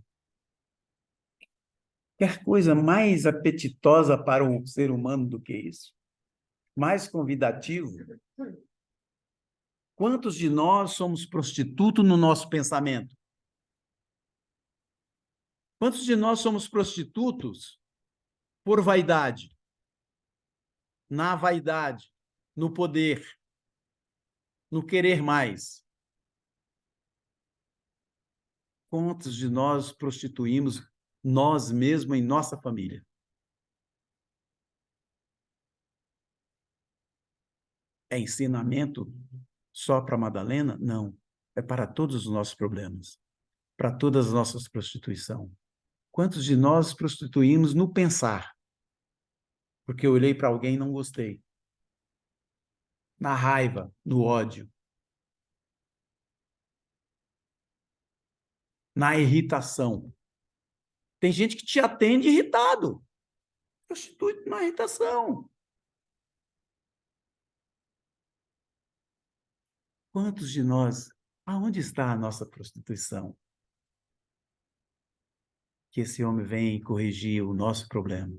Quer coisa mais apetitosa para um ser humano do que isso? Mais convidativo? Quantos de nós somos prostitutos no nosso pensamento? Quantos de nós somos prostitutos por vaidade? Na vaidade, no poder, no querer mais? Quantos de nós prostituímos nós mesmos em nossa família? É ensinamento só para Madalena? Não. É para todos os nossos problemas, para todas as nossas prostituições. Quantos de nós prostituímos no pensar? Porque eu olhei para alguém e não gostei. Na raiva, no ódio. Na irritação. Tem gente que te atende irritado. Prostitui na irritação. Quantos de nós, aonde está a nossa prostituição? Que esse homem vem corrigir o nosso problema.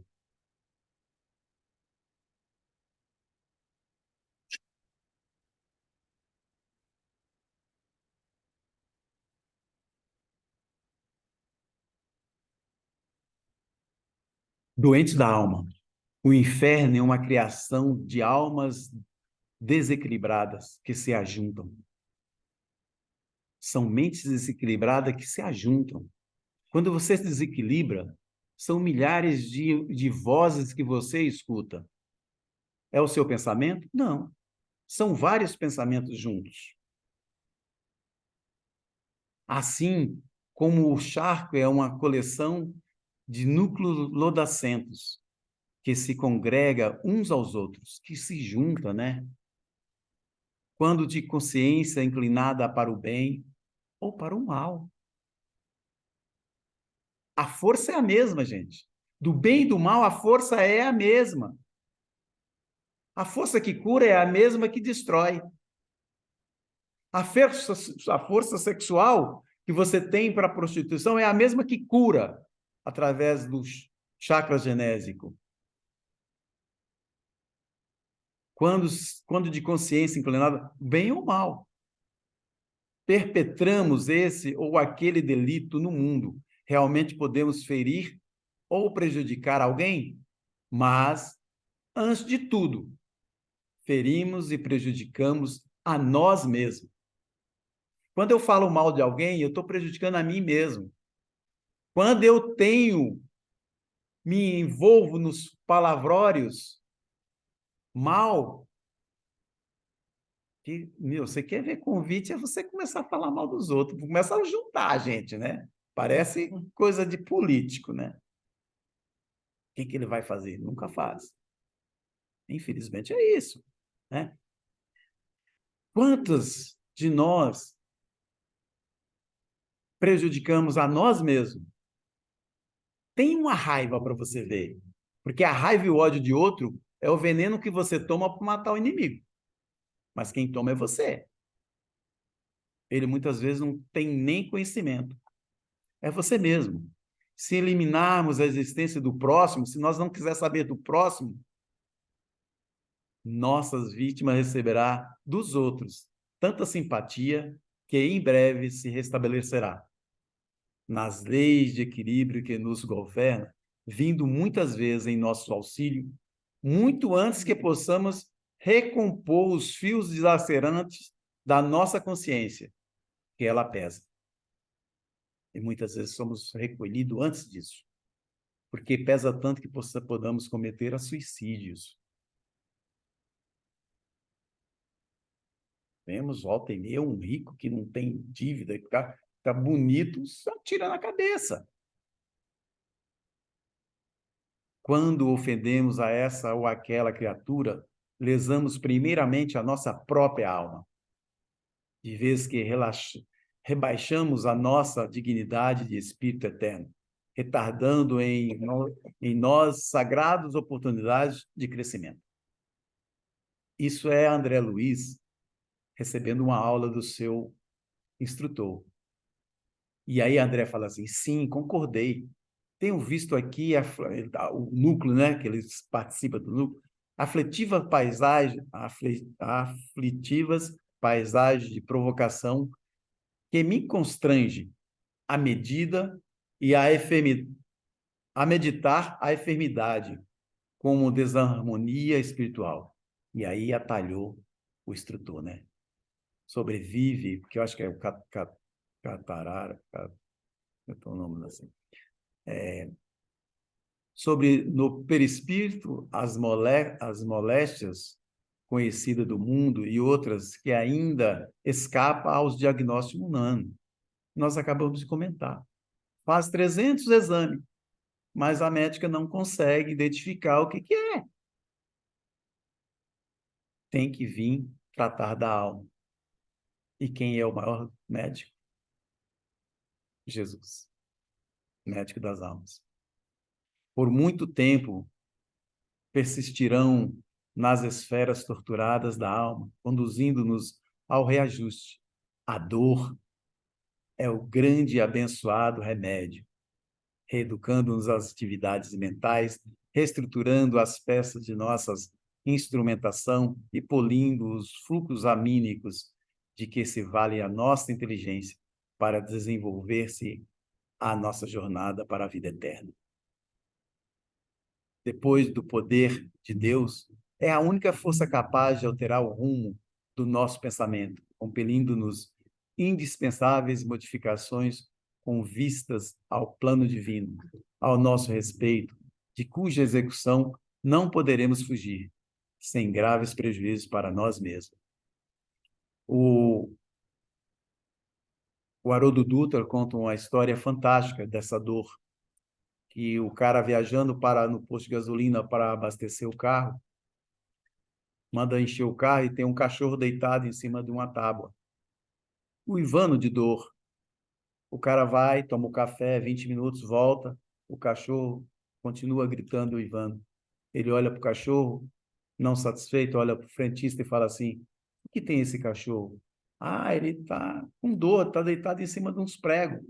Doentes da alma. O inferno é uma criação de almas desequilibradas que se ajuntam. São mentes desequilibradas que se ajuntam. Quando você se desequilibra, são milhares de vozes que você escuta. É o seu pensamento? Não. São vários pensamentos juntos. Assim como o charco é uma coleção de núcleos lodacentos que se congrega uns aos outros, que se junta, né? Quando de consciência inclinada para o bem ou para o mal. A força é a mesma, gente. Do bem e do mal, a força é a mesma. A força que cura é a mesma que destrói. A força sexual que você tem para a prostituição é a mesma que cura através do chakra genésico. Quando de consciência inclinada, bem ou mal, perpetramos esse ou aquele delito no mundo, realmente podemos ferir ou prejudicar alguém, mas, antes de tudo, ferimos e prejudicamos a nós mesmos. Quando eu falo mal de alguém, eu estou prejudicando a mim mesmo. Quando eu me envolvo nos palavrórios mal, que, meu, você quer ver convite, é você começar a falar mal dos outros, começar a juntar a gente, né? Parece coisa de político, né? O que ele vai fazer? Nunca faz. Infelizmente é isso, né? Quantos de nós prejudicamos a nós mesmos? Tem uma raiva para você ver, porque a raiva e o ódio de outro é o veneno que você toma para matar o inimigo, mas quem toma é você. Ele muitas vezes não tem nem conhecimento. É você mesmo. Se eliminarmos a existência do próximo, se nós não quiser saber do próximo, nossas vítimas receberá dos outros tanta simpatia que em breve se restabelecerá. Nas leis de equilíbrio que nos governam, vindo muitas vezes em nosso auxílio, muito antes que possamos recompor os fios dilacerantes da nossa consciência, que ela pesa. E muitas vezes somos recolhidos antes disso, porque pesa tanto que podamos cometer a suicídios. Vemos, volta e meia, um rico que não tem dívida, que fica bonito, só tira na cabeça. Quando ofendemos a essa ou aquela criatura, lesamos primeiramente a nossa própria alma, de vez que rebaixamos a nossa dignidade de espírito eterno, retardando em nós sagradas oportunidades de crescimento. Isso é André Luiz recebendo uma aula do seu instrutor. E aí André fala assim, sim, concordei. Tenho visto aqui o núcleo, né, que eles participam do núcleo, aflitivas paisagens de provocação que me constrange a medida e a meditar a enfermidade como desarmonia espiritual. E aí atalhou o instrutor, né? Sobrevive, porque eu acho que é o Catarara, o nome assim. Sobre no perispírito as moléstias conhecidas do mundo e outras que ainda escapam aos diagnósticos humanos. Nós acabamos de comentar. Faz 300 exames, mas a médica não consegue identificar o que é. Tem que vir tratar da alma. E quem é o maior médico? Jesus, médico das almas. Por muito tempo, persistirão nas esferas torturadas da alma, conduzindo-nos ao reajuste. A dor é o grande e abençoado remédio, reeducando-nos às atividades mentais, reestruturando as peças de nossas instrumentação e polindo os fluxos amínicos de que se vale a nossa inteligência para desenvolver-se a nossa jornada para a vida eterna. Depois do poder de Deus, é a única força capaz de alterar o rumo do nosso pensamento, compelindo-nos indispensáveis modificações com vistas ao plano divino, ao nosso respeito, de cuja execução não poderemos fugir, sem graves prejuízos para nós mesmos. O Haroldo Dutra conta uma história fantástica dessa dor, que o cara viajando no posto de gasolina para abastecer o carro, manda encher o carro e tem um cachorro deitado em cima de uma tábua. Uivando de dor. O cara vai, toma o café, 20 minutos, volta, o cachorro continua gritando, uivando. Ele olha para o cachorro, não satisfeito, olha para o frentista e fala assim, o que tem esse cachorro? Ah, ele está com dor, está deitado em cima de uns pregos.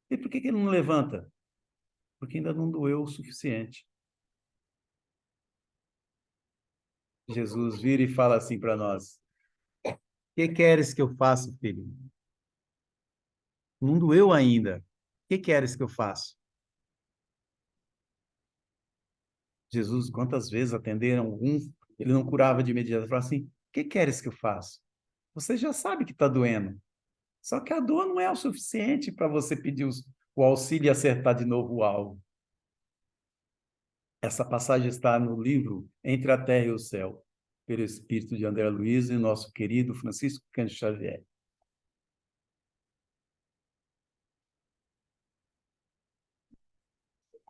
E por que ele não levanta? Porque ainda não doeu o suficiente. Jesus vira e fala assim para nós, o que queres que eu faça, filho? Não doeu ainda. O que queres que eu faça? Jesus, quantas vezes atenderam um, ele não curava de imediato. Ele falava assim, o que queres que eu faça? Você já sabe que está doendo. Só que a dor não é o suficiente para você pedir o auxílio e acertar de novo o alvo. Essa passagem está no livro Entre a Terra e o Céu, pelo espírito de André Luiz e nosso querido Francisco Cândido Xavier.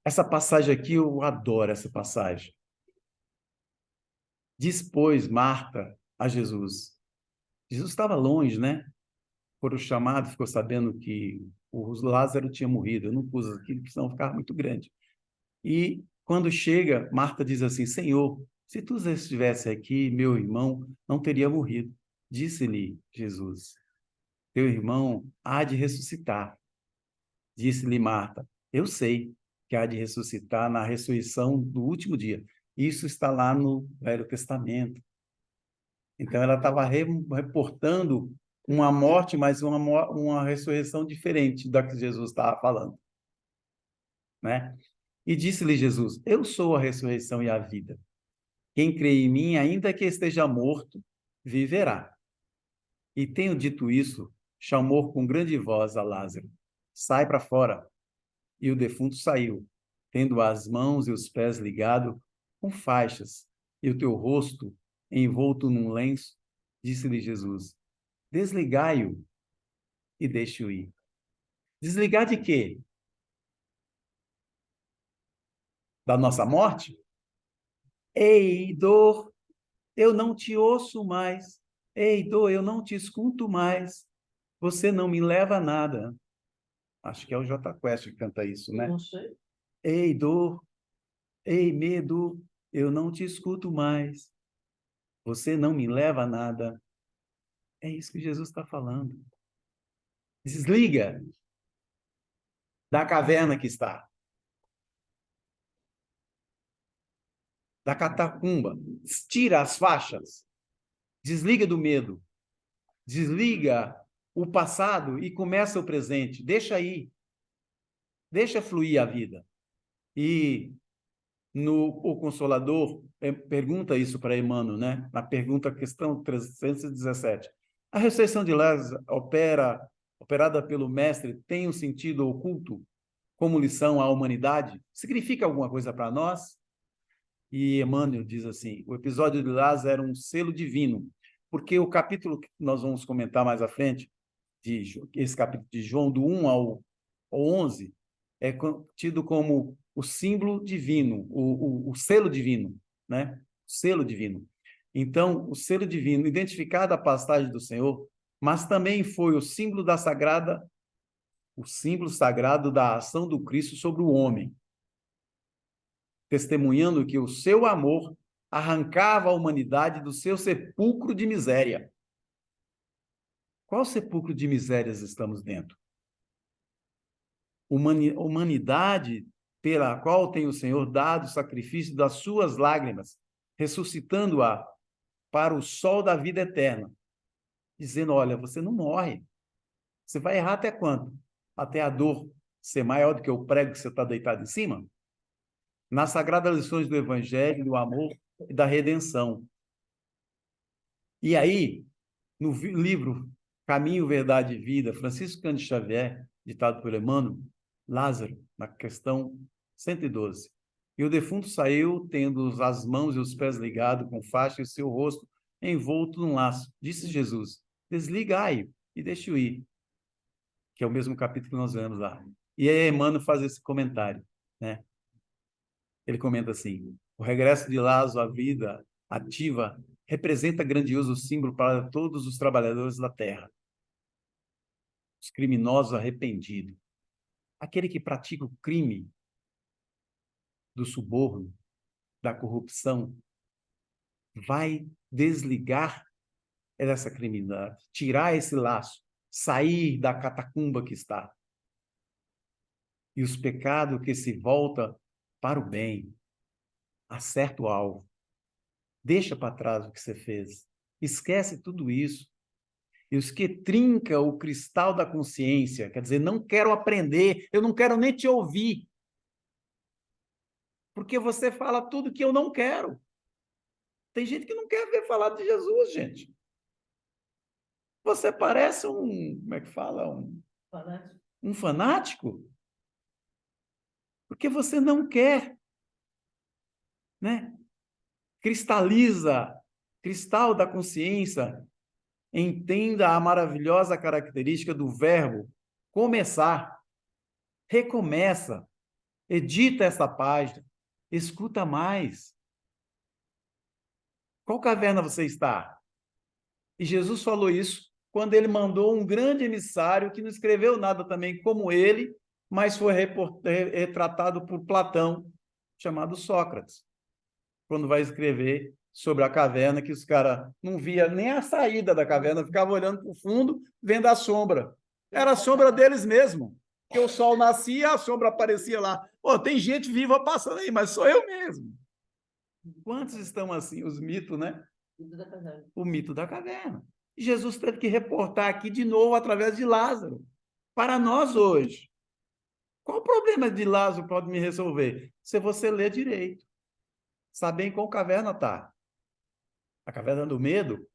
Essa passagem aqui, eu adoro essa passagem. Diz, pois, Marta a Jesus. Jesus estava longe, né? Foram chamados, ficou sabendo que o Lázaro tinha morrido. Eu não pus aquilo, porque senão ficava muito grande. E quando chega, Marta diz assim, Senhor, se tu estivesse aqui, meu irmão não teria morrido. Disse-lhe Jesus, teu irmão há de ressuscitar. Disse-lhe Marta, eu sei que há de ressuscitar na ressurreição do último dia. Isso está lá no Velho Testamento. Então, ela estava reportando uma morte, mas uma ressurreição diferente da que Jesus estava falando, né? E disse-lhe Jesus, eu sou a ressurreição e a vida. Quem crê em mim, ainda que esteja morto, viverá. E tendo dito isso, chamou com grande voz a Lázaro, sai para fora. E o defunto saiu, tendo as mãos e os pés ligados com faixas, e o teu rosto envolto num lenço. Disse-lhe Jesus, desligai-o e deixe-o ir. Desligar de quê? Da nossa morte? Ei, dor, eu não te ouço mais. Ei, dor, eu não te escuto mais. Você não me leva a nada. Acho que é o Jota Quest que canta isso, né? Não sei. Ei, dor, ei, medo, eu não te escuto mais. Você não me leva a nada. É isso que Jesus está falando. Desliga da caverna que está, da catacumba. Tira as faixas. Desliga do medo. Desliga o passado e começa o presente. Deixa aí. Deixa fluir a vida. E o Consolador pergunta isso para Emmanuel, né? Na pergunta, questão 317. A ressurreição de Lázaro operada pelo Mestre, tem um sentido oculto como lição à humanidade? Significa alguma coisa para nós? E Emmanuel diz assim, o episódio de Lázaro era um selo divino, porque o capítulo que nós vamos comentar mais à frente, esse capítulo de João, do 1 ao 11, é tido como o símbolo divino, o selo divino, né? O selo divino. Então, o selo divino, identificado a passagem do Senhor, mas também foi o símbolo sagrado da ação do Cristo sobre o homem, testemunhando que o seu amor arrancava a humanidade do seu sepulcro de miséria. Qual sepulcro de misérias estamos dentro? Humanidade pela qual tem o Senhor dado o sacrifício das suas lágrimas, ressuscitando-a para o sol da vida eterna, dizendo, olha, você não morre, você vai errar até quando? Até a dor ser maior do que o prego que você está deitado em cima? Nas sagradas lições do Evangelho, do amor e da redenção. E aí, no livro Caminho, Verdade e Vida, Francisco Cândido Xavier, ditado por Emmanuel, Lázaro, na questão 112. E o defunto saiu, tendo as mãos e os pés ligados com faixa e o seu rosto envolto num laço. Disse Jesus, desligai-o e deixe-o ir. Que é o mesmo capítulo que nós vemos lá. E aí Emmanuel faz esse comentário, né? Ele comenta assim, o regresso de Lázaro à vida ativa representa grandioso símbolo para todos os trabalhadores da terra. Os criminosos arrependidos. Aquele que pratica o crime do suborno, da corrupção, vai desligar essa criminalidade, tirar esse laço, sair da catacumba que está. E os pecados que se volta para o bem, acerta o alvo. Deixa para trás o que você fez. Esquece tudo isso. E os que trinca o cristal da consciência, quer dizer, não quero aprender, eu não quero nem te ouvir. Porque você fala tudo que eu não quero. Tem gente que não quer ver falar de Jesus, gente. Você parece um, como é que fala? Fanático. Um fanático, porque você não quer, né? Cristal da consciência, entenda a maravilhosa característica do verbo começar. Recomeça, edita essa página, escuta mais. Qual caverna você está? E Jesus falou isso quando ele mandou um grande emissário que não escreveu nada também como ele, mas foi retratado por Platão, chamado Sócrates, quando vai escrever sobre a caverna, que os caras não via nem a saída da caverna, ficava olhando para o fundo, vendo a sombra. Era a sombra deles mesmo, que o sol nascia, a sombra aparecia lá. Pô, tem gente viva passando aí, mas sou eu mesmo. Quantos estão assim? Os mitos, né? O mito da caverna. Jesus teve que reportar aqui de novo através de Lázaro. Para nós hoje. Qual o problema de Lázaro pode me resolver? Se você ler direito. Saber em qual caverna está. A caverna do medo,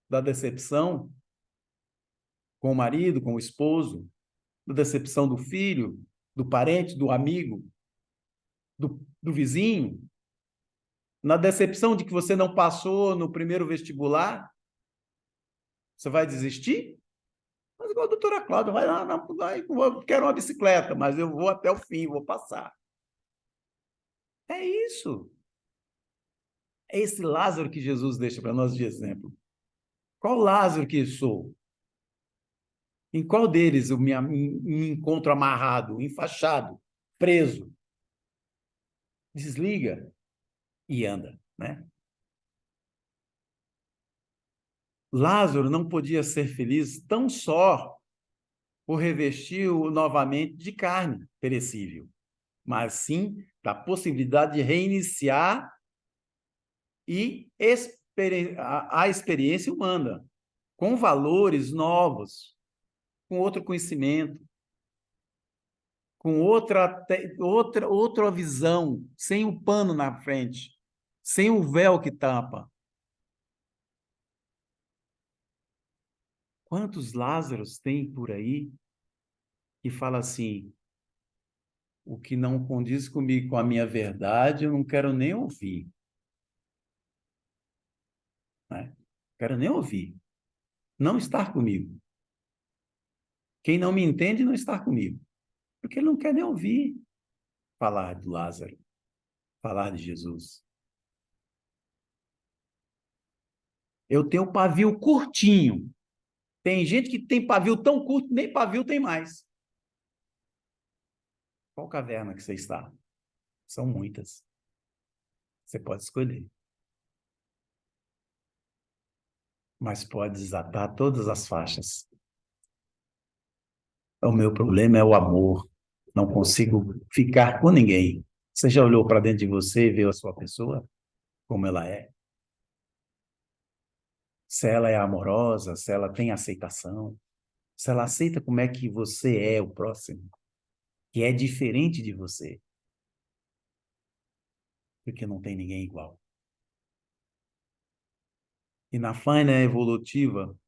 da decepção com o marido, com o esposo, da decepção do filho, do parente, do amigo, do vizinho, na decepção de que você não passou no primeiro vestibular, você vai desistir? Mas igual a doutora Cláudia, vai lá, quero uma bicicleta, mas eu vou até o fim, vou passar. É isso. É esse Lázaro que Jesus deixa para nós de exemplo. Qual Lázaro que sou? Em qual deles eu me encontro amarrado, enfaixado, preso? Desliga e anda, né? Lázaro não podia ser feliz tão só por revestir-o novamente de carne perecível, mas sim da possibilidade de reiniciar e a experiência humana, com valores novos, com outro conhecimento, com outra visão, sem o pano na frente, sem o véu que tapa. Quantos Lázaros tem por aí que fala assim, o que não condiz comigo, com a minha verdade, eu não quero nem ouvir. Né? Quero nem ouvir. Não estar comigo. Quem não me entende não está comigo. Porque ele não quer nem ouvir falar de Lázaro, falar de Jesus. Eu tenho um pavio curtinho. Tem gente que tem pavio tão curto, nem pavio tem mais. Qual caverna que você está? São muitas. Você pode escolher. Mas pode desatar todas as faixas. O meu problema é o amor. Não consigo ficar com ninguém. Você já olhou para dentro de você e viu a sua pessoa? Como ela é? Se ela é amorosa, se ela tem aceitação, se ela aceita como é que você é o próximo, que é diferente de você, porque não tem ninguém igual. E na faina evolutiva,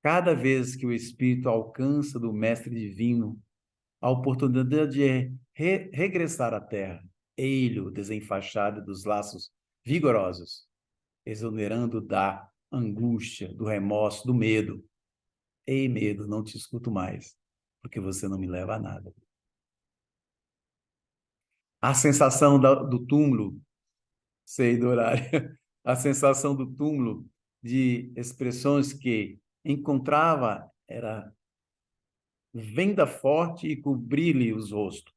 cada vez que o espírito alcança do mestre divino a oportunidade de regressar à Terra, ele-o desenfaixado dos laços vigorosos, exonerando da angústia, do remorso, do medo. Ei, medo, não te escuto mais, porque você não me leva a nada. A sensação do túmulo, sei do horário, a sensação do túmulo de expressões que encontrava era venda forte e cobrir-lhe os rostos.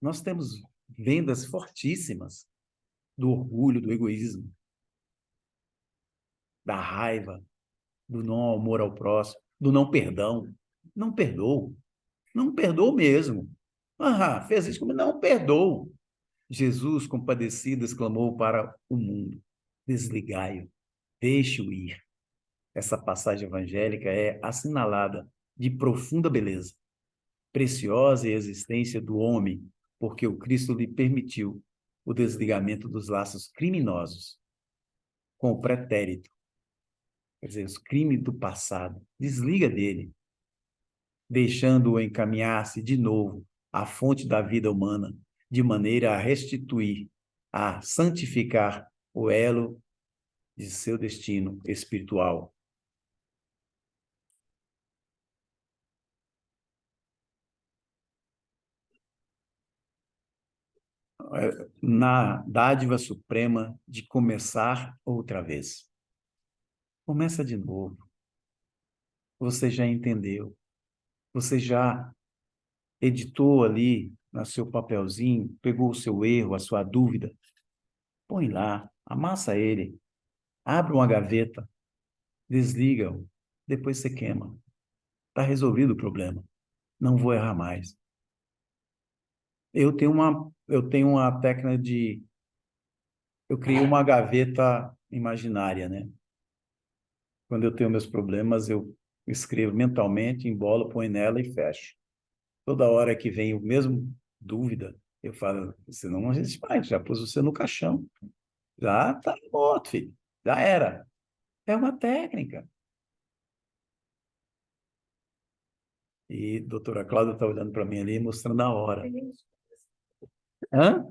Nós temos vendas fortíssimas do orgulho, do egoísmo, da raiva, do não amor ao próximo, do não perdão. Não perdoou. Não perdoou mesmo. Fez isso como não perdoou. Jesus, compadecido, exclamou para o mundo: desligai-o, deixe-o ir. Essa passagem evangélica é assinalada de profunda beleza, preciosa é a existência do homem, porque o Cristo lhe permitiu o desligamento dos laços criminosos, com o pretérito. quer dizer, os crimes do passado. Desliga dele, deixando-o encaminhar-se de novo à fonte da vida humana, de maneira a restituir, a santificar o elo de seu destino espiritual. Na dádiva suprema de começar outra vez. Começa de novo. Você já entendeu. Você já editou ali no seu papelzinho, pegou o seu erro, a sua dúvida, põe lá, amassa ele, abre uma gaveta, desliga-o, depois você queima. Está resolvido o problema. Não vou errar mais. Eu tenho uma técnica de... Eu criei uma gaveta imaginária, né? Quando eu tenho meus problemas, eu escrevo mentalmente, embolo, ponho nela e fecho. Toda hora que vem o mesmo dúvida, eu falo, você não existe mais, já pus você no caixão. Já tá morto, filho. Já era. É uma técnica. E a doutora Cláudia está olhando para mim ali, mostrando a hora. Hã?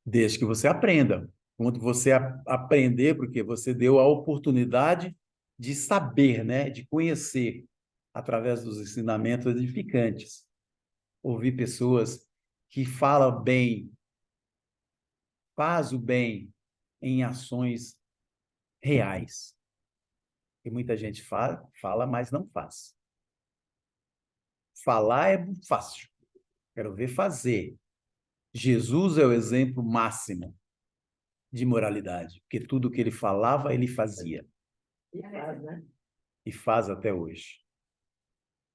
Desde que você aprenda. Quando você aprender, porque você deu a oportunidade de saber, né? De conhecer, através dos ensinamentos edificantes. Ouvir pessoas que falam bem, faz o bem em ações reais. E muita gente fala, mas não faz. Falar é fácil. Quero ver fazer. Jesus é o exemplo máximo de moralidade, porque tudo que ele falava, ele fazia. E faz, né? E faz até hoje.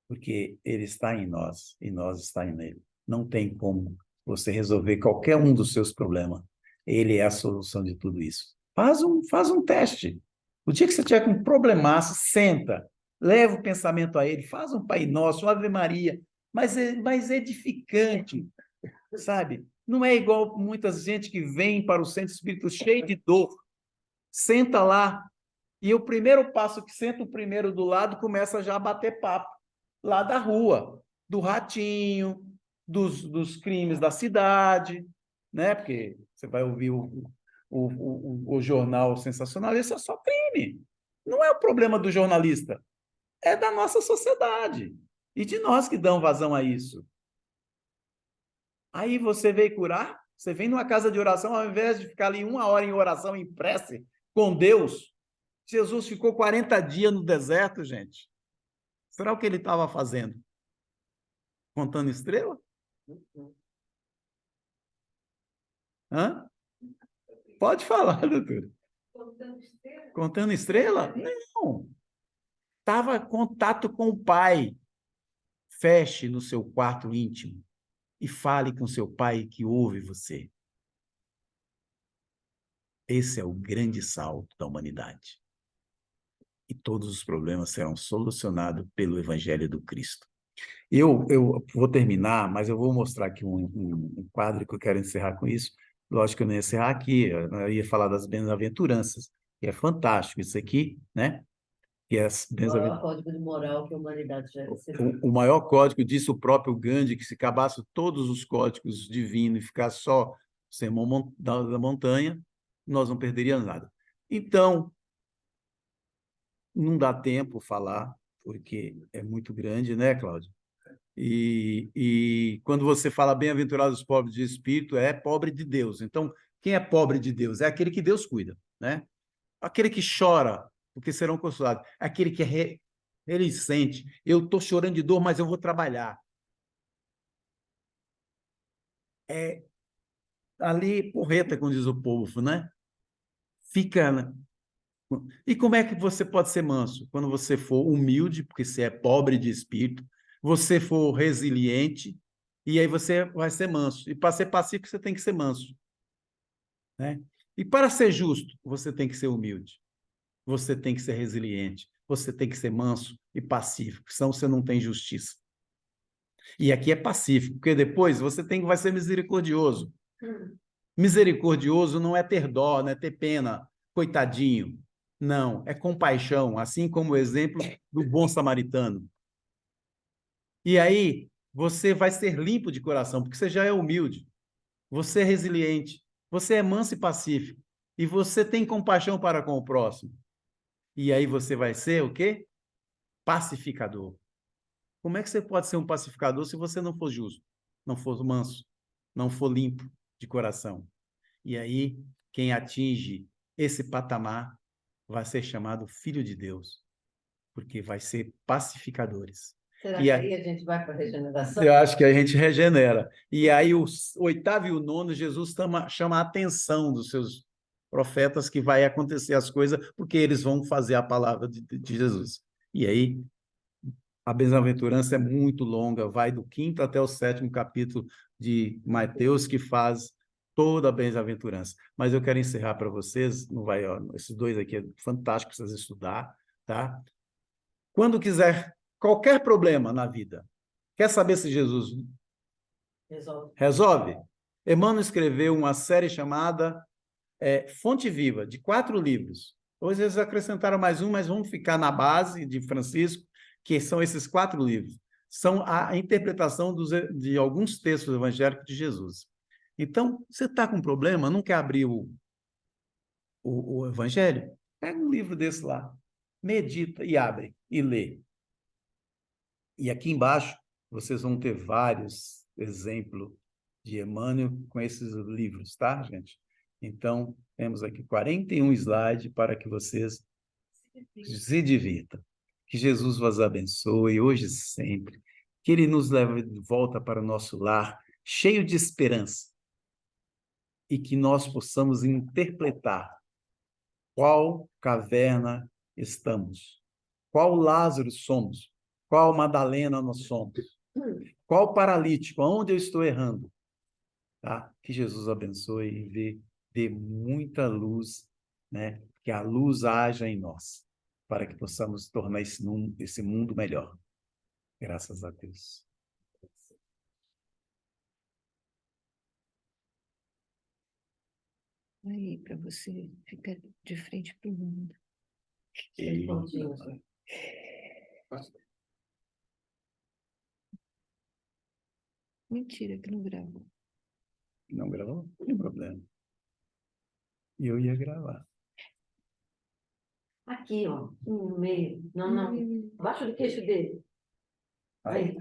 Porque ele está em nós e nós está nele. Não tem como você resolver qualquer um dos seus problemas. Ele é a solução de tudo isso. Faz um teste. O dia que você tiver com um problemaço, senta, leva o pensamento a ele, faz um Pai Nosso, uma Ave Maria, mas edificante, sabe? Não é igual muita gente que vem para o centro espírita cheio de dor, senta lá, e o primeiro passo que senta o primeiro do lado começa já a bater papo, lá da rua, do ratinho, dos crimes da cidade, né? Porque você vai ouvir o jornal sensacionalista, é só crime. Não é o problema do jornalista, é da nossa sociedade. E de nós que dão vazão a isso. Aí você veio curar, você vem numa casa de oração, ao invés de ficar ali 1 hora em oração, em prece com Deus, Jesus ficou 40 dias no deserto, gente. Será o que ele estava fazendo? Contando estrela? Hã? Pode falar, doutor. Contando estrela? Não. Estava em contato com o Pai. Feche no seu quarto íntimo e fale com seu Pai que ouve você. Esse é o grande salto da humanidade. E todos os problemas serão solucionados pelo Evangelho do Cristo. Eu vou terminar, mas eu vou mostrar aqui um quadro que eu quero encerrar com isso. Lógico que eu não ia encerrar aqui, eu ia falar das bem-aventuranças, que é fantástico isso aqui, né? Que é as O maior código de moral que a humanidade já recebeu. o maior código, disse o próprio Gandhi, que se acabasse todos os códigos divinos e ficasse só o sermão da montanha, nós não perderíamos nada. Então, não dá tempo falar, porque é muito grande, né, Cláudio? E quando você fala bem-aventurados os pobres de espírito, é pobre de Deus. Então, quem é pobre de Deus? É aquele que Deus cuida, né? Aquele que chora, porque serão consolados. Aquele que ele sente, eu estou chorando de dor, mas eu vou trabalhar. É ali, porreta, como diz o povo, né? Fica... Né? E como é que você pode ser manso? Quando você for humilde, porque você é pobre de espírito, você for resiliente, e aí você vai ser manso. E para ser pacífico, você tem que ser manso, né? E para ser justo, você tem que ser humilde. Você tem que ser resiliente. Você tem que ser manso e pacífico, senão você não tem justiça. E aqui é pacífico, porque depois vai ser misericordioso. Misericordioso não é ter dó, não é ter pena, coitadinho. Não, é compaixão, assim como o exemplo do bom samaritano. E aí, você vai ser limpo de coração, porque você já é humilde, você é resiliente, você é manso e pacífico, e você tem compaixão para com o próximo. E aí você vai ser o quê? Pacificador. Como é que você pode ser um pacificador se você não for justo, não for manso, não for limpo de coração? E aí, quem atinge esse patamar vai ser chamado filho de Deus, porque vai ser pacificadores. Será E que aí, aí a gente vai para a regeneração? eu acho que a gente regenera. E aí, o oitavo e o nono, Jesus chama a atenção dos seus profetas que vai acontecer as coisas, porque eles vão fazer a palavra de Jesus. E aí, a bem-aventurança é muito longa, vai do 5º até o 7º capítulo de Mateus, que faz toda a bem-aventurança. Mas eu quero encerrar para vocês, não vai, ó, esses dois aqui é fantástico para vocês estudar, tá? Quando quiser qualquer problema na vida, quer saber se Jesus Resolve. resolve? Emmanuel escreveu uma série chamada Fonte Viva, de 4 livros. Hoje eles acrescentaram mais um, mas vamos ficar na base de Francisco, que são esses 4 livros. São a interpretação de alguns textos evangélicos de Jesus. Então, você está com problema, não quer abrir o Evangelho? Pega um livro desse lá, medita e abre e lê. E aqui embaixo vocês vão ter vários exemplos de Emmanuel com esses livros, tá, gente? Então, temos aqui 41 slides para que vocês se divirtam. Que Jesus vos abençoe hoje e sempre. Que Ele nos leve de volta para o nosso lar, cheio de esperança. E que nós possamos interpretar qual caverna estamos, qual Lázaro somos, qual Madalena nós somos, qual paralítico, aonde eu estou errando. Tá? Que Jesus abençoe e dê muita luz, né? Que a luz haja em nós, para que possamos tornar esse mundo melhor. Graças a Deus. Aí, para você ficar de frente para o mundo. Sem pontinhos. Mentira que não gravou. Não gravou? Não tem problema. Eu ia gravar. Aqui, ó, no meio. Não, não. Abaixo do queixo dele. Aí.